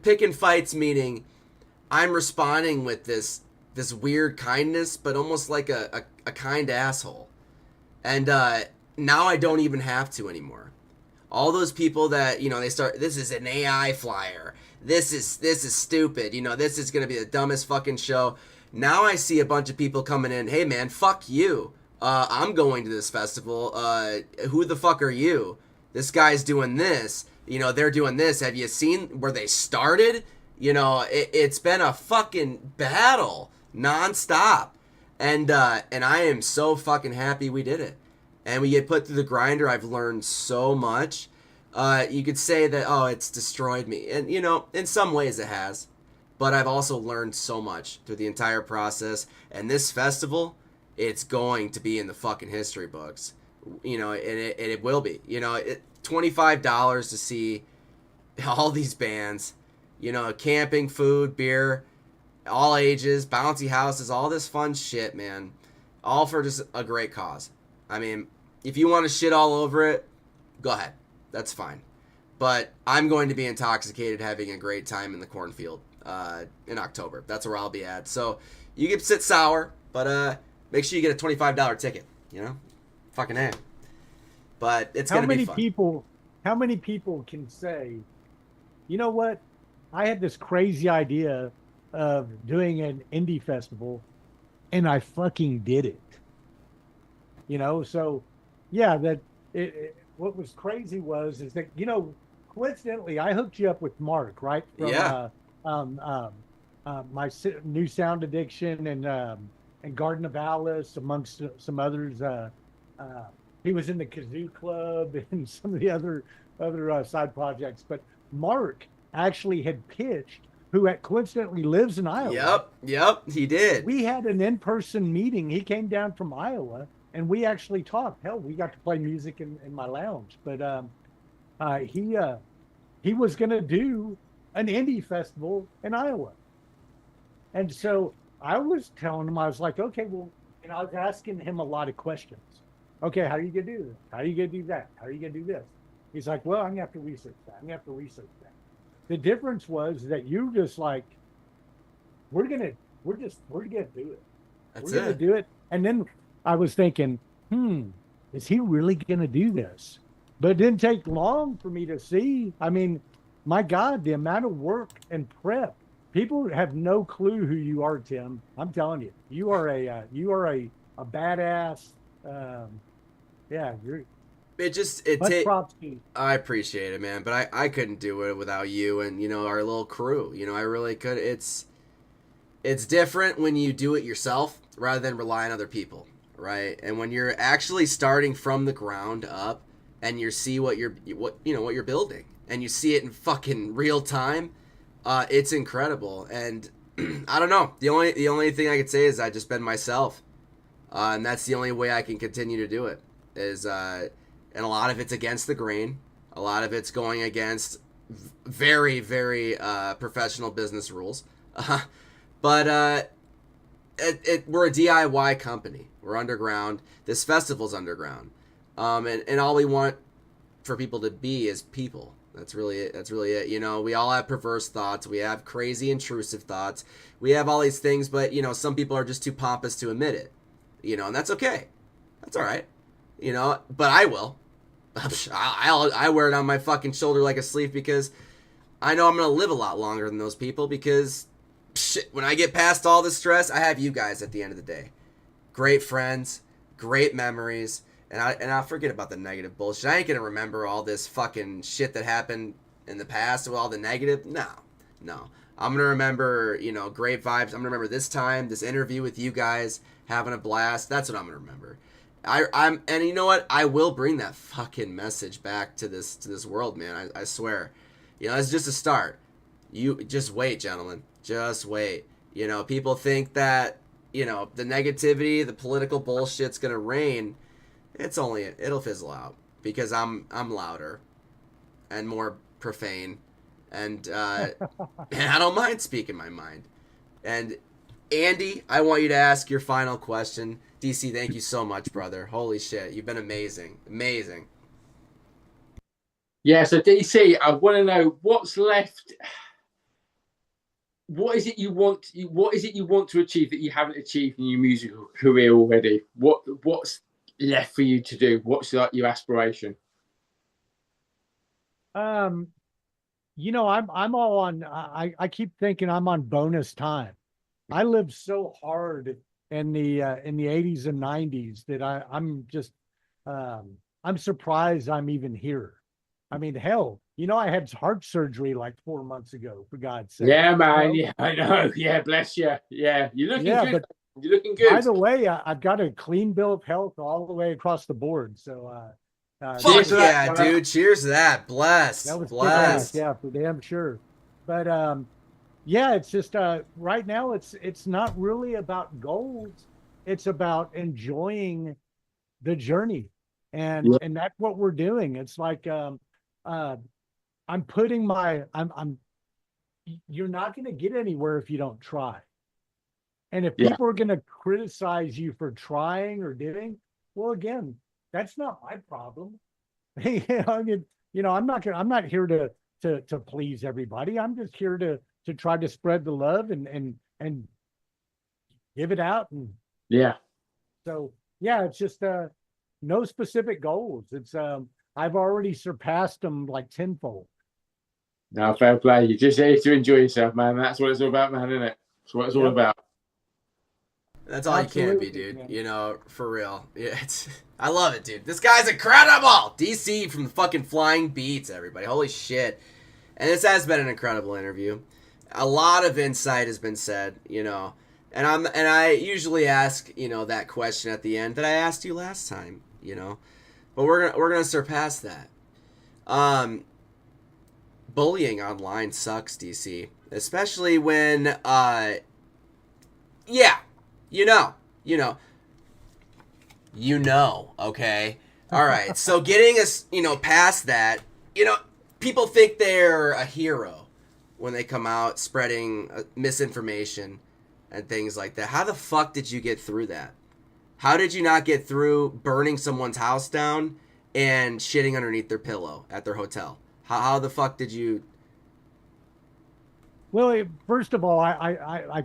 picking fights meaning I'm responding with this weird kindness, but almost like a kind asshole. And now I don't even have to anymore. All those people that, they start, this is an AI flyer. This is stupid. This is going to be the dumbest fucking show. Now I see a bunch of people coming in. Hey, man, fuck you. I'm going to this festival. Who the fuck are you? This guy's doing this. They're doing this. Have you seen where they started? It's been a fucking battle nonstop. And I am so fucking happy we did it. And we get put through the grinder. I've learned so much. You could say that, oh, it's destroyed me. And, in some ways it has. But I've also learned so much through the entire process. And this festival, it's going to be in the fucking history books. And it will be. $25 to see all these bands. Camping, food, beer, all ages, bouncy houses, all this fun shit, man. All for just a great cause. I mean, if you want to shit all over it, go ahead. That's fine. But I'm going to be intoxicated having a great time in the cornfield in October. That's where I'll be at. So you can sit sour, but make sure you get a $25 ticket, Fucking A. But it's going to be fun.
how many people can say, you know what? I had this crazy idea of doing an indie festival and I fucking did it. So yeah, what was crazy is that, coincidentally, I hooked you up with Mark, right? From
Yeah.
New Sound Addiction and Garden of Alice, amongst some others. Uh, he was in the Kazoo Club and some of the other side projects. But Mark actually had pitched, who coincidentally lives in Iowa.
Yep, he did.
We had an in-person meeting. He came down from Iowa, and we actually talked. Hell, we got to play music in my lounge. But he was going to do an indie festival in Iowa. And so I was telling him, I was like, okay, well, and I was asking him a lot of questions. Okay, how are you going to do this? How are you going to do that? How are you going to do this? He's like, well, I'm going to have to research that. I'm going to have to research that. The difference was that you just like, we're going to do it. We're
That's
going to
it.
do it. And then I was thinking, is he really going to do this? But it didn't take long for me to see. I mean, my God, the amount of work and prep. People have no clue who you are, Tim. I'm telling you, you are a badass. Yeah, you're much props to you.
I appreciate it, man, but I couldn't do it without you and our little crew. I really could. It's different when you do it yourself rather than rely on other people, right? And when you're actually starting from the ground up and you see what you're building and you see it in fucking real time, it's incredible. And I don't know. The only thing I could say is I just been myself, and that's the only way I can continue to do it. And a lot of it's against the grain. A lot of it's going against very, very professional business rules. But we're a DIY company. We're underground. This festival's underground. And all we want for people to be is people. That's really it. We all have perverse thoughts. We have crazy, intrusive thoughts. We have all these things, but, some people are just too pompous to admit it. And that's okay. That's all right. But I will. I wear it on my fucking shoulder like a sleeve because I know I'm going to live a lot longer than those people because, shit, when I get past all the stress, I have you guys at the end of the day. Great friends, great memories. And I'll forget about the negative bullshit. I ain't gonna remember all this fucking shit that happened in the past with all the negative. No. I'm gonna remember, great vibes. I'm gonna remember this time, this interview with you guys, having a blast. That's what I'm gonna remember. And you know what? I will bring that fucking message back to this world, man. I swear. It's just a start. You just wait, gentlemen. Just wait. People think that, the negativity, the political bullshit's gonna reign. It'll fizzle out because I'm louder and more profane and and I don't mind speaking my mind. And Andy, I want you to ask your final question. DC, thank you so much, brother. Holy shit, you've been amazing.
Yeah, so DC, I want to know what's left. What is it you want to achieve that you haven't achieved in your musical career already? What's left for you to do? What's your aspiration?
I'm all on. I keep thinking I'm on bonus time. I lived so hard in the 80s and 90s that I'm just I'm surprised I'm even here. I mean, hell, I had heart surgery like 4 months ago, for God's sake.
Yeah, man. Yeah, I know. Yeah, bless you. Yeah, you're looking good.
But
you're looking good.
by the way, I've got a clean bill of health all the way across the board. So,
fuck yeah, dude! Cheers to that. Blessed.
That was
blessed.
Yeah, for damn sure. But yeah, it's just right now it's not really about goals. It's about enjoying the journey, and that's what we're doing. It's like I'm putting I'm. You're not going to get anywhere if you don't try. And if people are going to criticize you for trying or doing, well, again, that's not my problem. I'm not here to please everybody. I'm just here to try to spread the love and give it out. And so, yeah, it's just no specific goals. It's I've already surpassed them like tenfold.
No, fair play. You're just here to enjoy yourself, man. That's what it's all about, man, isn't it? That's what it's all
Yep.
about.
That's all you can be,
Absolutely,
dude.
man.
You know, for real. Yeah, I love it, dude. This guy's incredible. DC from the fucking Flying Beats, everybody. Holy shit. And this has been an incredible interview. A lot of insight has been said, you know. And I usually ask, you know, that question at the end that I asked you last time, you know. But we're gonna surpass that. Bullying online sucks, DC. Especially when yeah. You know, okay? All right, so getting us, you know, past that, you know, people think they're a hero when they come out spreading misinformation and things like that. How the fuck did you get through that? How did you not get through burning someone's house down and shitting underneath their pillow at their hotel? How the fuck did you...
Well, first of all, I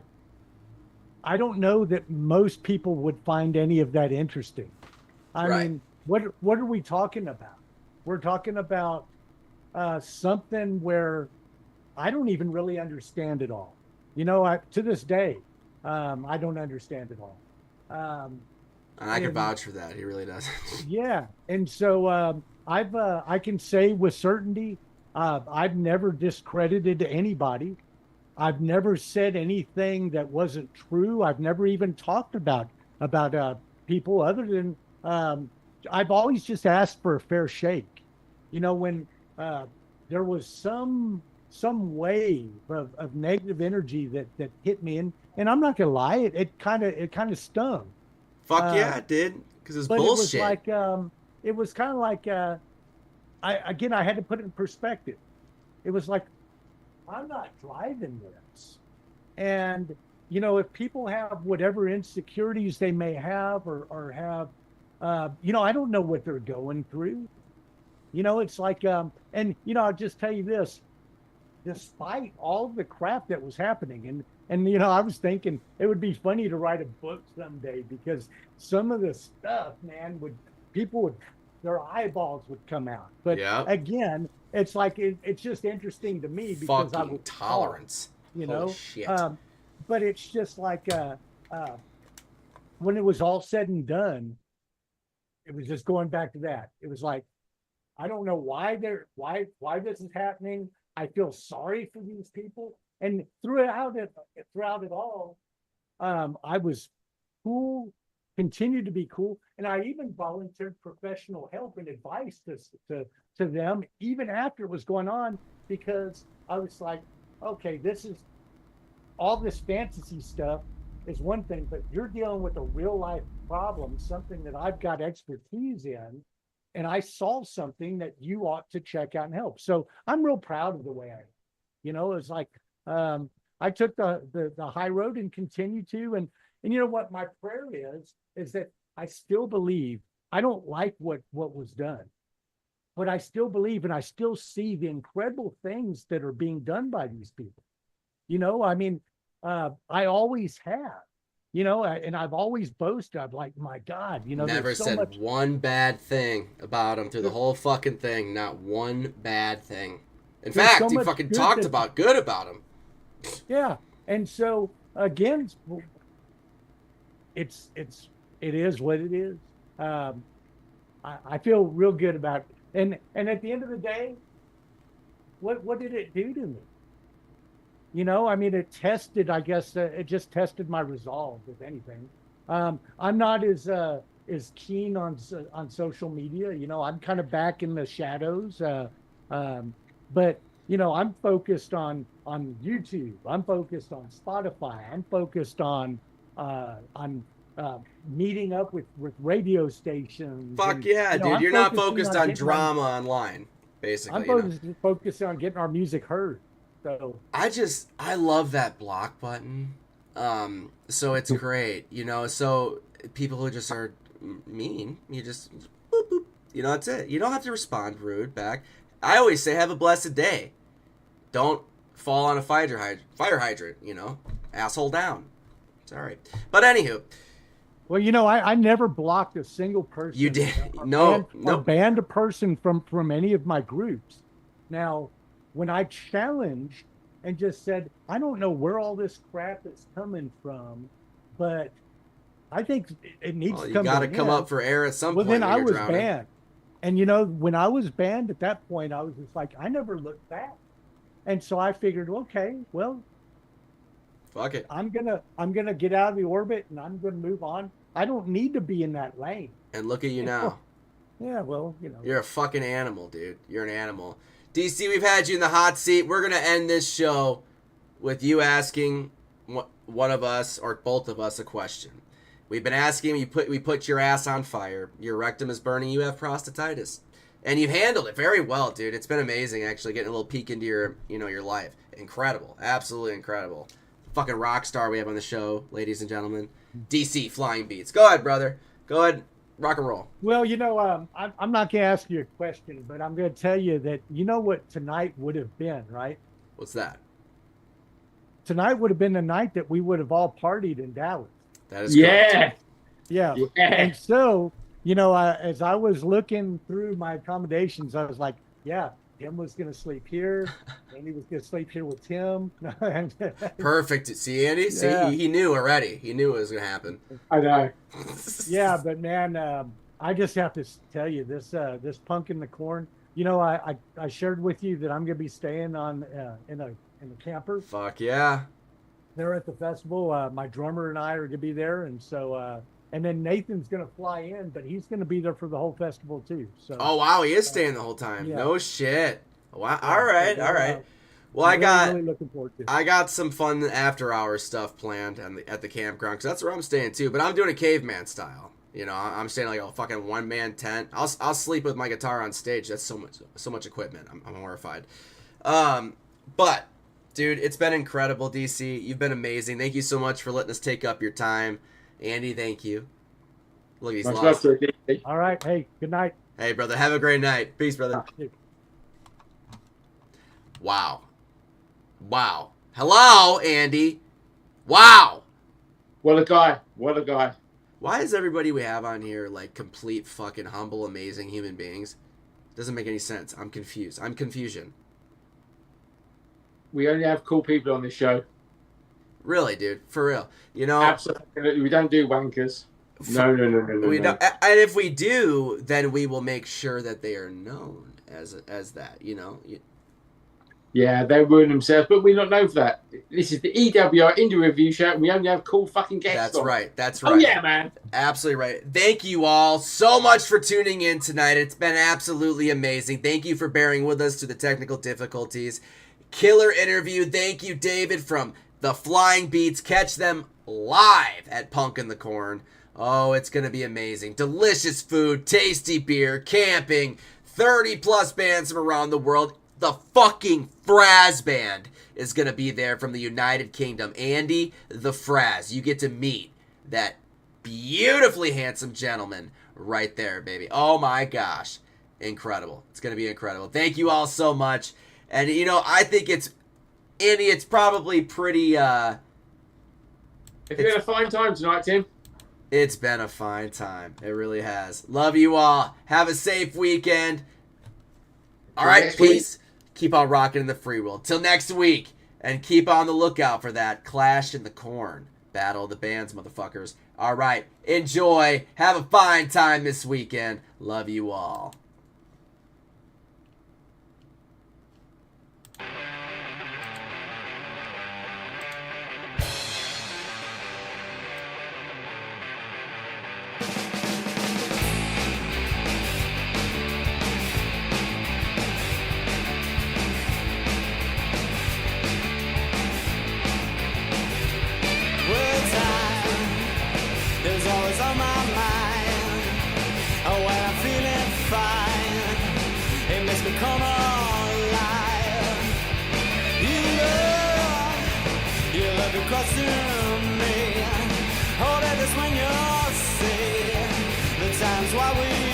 don't know that most people would find any of that interesting. I
Right.
mean, what are we talking about? We're talking about something where I don't even really understand it all. You know, to this day, I don't understand it all.
And I can
And-
vouch for that. He really does.
Yeah, and so I can say with certainty, I've never discredited anybody. I've never said anything that wasn't true. I've never even talked about people other than I've always just asked for a fair shake. You know, when there was some wave of negative energy that hit me, and I'm not gonna lie, it kind of stung.
Fuck yeah, it did. Because it's
But
bullshit.
it was kind of like I had to put it in perspective. It was like, I'm not driving this. And, you know, if people have whatever insecurities they may have or have, you know, I don't know what they're going through. You know, it's like, and, you know, I'll just tell you this, despite all the crap that was happening, and, you know, I was thinking it would be funny to write a book someday because some of the stuff, man, their eyeballs would come out. But
Yeah.
again, it's like, it's just interesting to me because I
Fucking
was
tolerance.
taught, you
Holy
know,
shit.
but it's just like, when it was all said and done, it was just going back to that. It was like, I don't know why this is happening. I feel sorry for these people. And throughout it all, I was cool, continued to be cool, and I even volunteered professional help and advice to them even after it was going on, because I was like, okay, this is all this fantasy stuff is one thing, but you're dealing with a real life problem, something that I've got expertise in, and I solved something that you ought to check out and help. So I'm real proud of the way I am. You know, it's like I took the high road and continue to, and you know what my prayer is that I still believe. I don't like what was done, but I still believe and I still see the incredible things that are being done by these people. You know, I mean, I always have, you know, and I've always boasted. I'm like, my God, you know,
Never
there's so
said
much.
one bad thing about him through the whole fucking thing. Not one bad thing. In
There's
fact,
so
he
much
fucking
good
talked
that-
about good about him.
Yeah, and so again, it is what it is. I feel real good about it. And at the end of the day, what did it do to me? You know, I mean, it tested. I guess it just tested my resolve, if anything. I'm not as keen on social media. You know, I'm kind of back in the shadows. But you know, I'm focused on YouTube. I'm focused on Spotify. I'm focused on meeting up with radio stations.
Fuck
and,
yeah,
you know,
dude.
I'm
You're not
focusing
focused on
getting my-
drama online, basically.
I'm
you know?
focused on getting our music heard. So
I love that block button. So it's great, you know. So people who just are mean, you just boop, boop, you know, that's it. You don't have to respond rude back. I always say, have a blessed day. Don't fall on a fire hydrant, you know. Asshole down. It's all right. But anywho,
Well, I never blocked a single person.
You did.
or
No,
banned,
no.
or banned a person from any of my groups. Now, when I challenged and just said, I don't know where all this crap is coming from, but I think it needs
Well,
to
you
come
got to
to an
come
end.
up for air at some
Well,
point.
then
when
I
you're
was
drowning.
banned. And when I was banned at that point, I was just like, I never looked back. And so I figured, okay, well,
Fuck it.
I'm gonna get out of the orbit and I'm gonna move on. I don't need to be in that lane.
And look at you now.
Yeah, well,
You're a fucking animal, dude. You're an animal. DC, we've had you in the hot seat. We're gonna end this show with you asking one of us or both of us a question. We've been asking. We put your ass on fire. Your rectum is burning. You have prostatitis, and you've handled it very well, dude. It's been amazing, actually, getting a little peek into your life. Incredible, absolutely incredible. Fucking rock star we have on the show, ladies and gentlemen. DC Flying Beats. Go ahead, brother. Go ahead. Rock and roll.
Well, I'm not gonna ask you a question, but I'm gonna tell you that what tonight would have been, right?
What's that?
Tonight would have been the night that we would have all partied in Dallas.
That is correct.
Yeah.
Yeah.
And so, as I was looking through my accommodations, I was like, yeah, Tim was going to sleep here. Andy was going to sleep here with Tim.
Perfect. See, Andy? See,
Yeah.
he knew already. He knew it was going to happen.
I know.
Yeah, but man, I just have to tell you this Punk in the Corn. I shared with you that I'm going to be staying on in a camper.
Fuck yeah.
They're at the festival. My drummer and I are going to be there, and so and then Nathan's going to fly in, but he's going to be there for the whole festival too. So
Oh, wow. He is staying the whole time.
Yeah.
No shit. Wow.
Yeah,
All right.
so,
All right. Well,
I'm really looking forward to it.
I got some fun after hours stuff planned at the campground, because that's where I'm staying too. But I'm doing a caveman style. I'm staying like a fucking one-man tent. I'll sleep with my guitar on stage. That's so much equipment. I'm horrified. But dude, it's been incredible, DC. You've been amazing. Thank you so much for letting us take up your time. Andy, thank you. Look, he's
Much love
lost.
to it, DC.
All right. Hey, good night.
Hey, brother. Have a great night. Peace, brother. Wow. Wow. Hello, Andy. Wow.
What a guy. What a guy.
Why is everybody we have on here like complete fucking humble, amazing human beings? Doesn't make any sense. I'm confused. I'm confusion.
We only have cool people on this show.
Really, dude. For real.
Absolutely. We don't do wankers. No.
We don't, and if we do, then we will make sure that they are known as that.
Yeah, they ruin themselves, but we're not known for that. This is the EWR Indie Review Show, and we only have cool fucking guests.
That's
on.
right. That's right.
Oh yeah, man.
Absolutely right. Thank you all so much for tuning in tonight. It's been absolutely amazing. Thank you for bearing with us through the technical difficulties. Killer interview. Thank you, David, from the Flying Beats. Catch them live at Punk in the Corn. Oh, it's going to be amazing. Delicious food, tasty beer, camping, 30-plus bands from around the world. The fucking Fraz Band is going to be there from the United Kingdom. Andy the Fraz. You get to meet that beautifully handsome gentleman right there, baby. Oh my gosh. Incredible. It's going to be incredible. Thank you all so much. And, I think Andy, it's probably pretty,
If you had a fine time tonight, Tim.
it's been a fine time. It really has. Love you all. Have a safe weekend. All right,
Next week.
peace. Keep on rocking in the free world. Till next week. And keep on the lookout for that Clash in the Corn. Battle of the Bands, motherfuckers. All right. Enjoy. Have a fine time this weekend. Love you all.
Well, time is always on my mind. Oh, when I'm feeling fine, it makes me come alive. You love to cross through me. Oh, that is when you see the times why we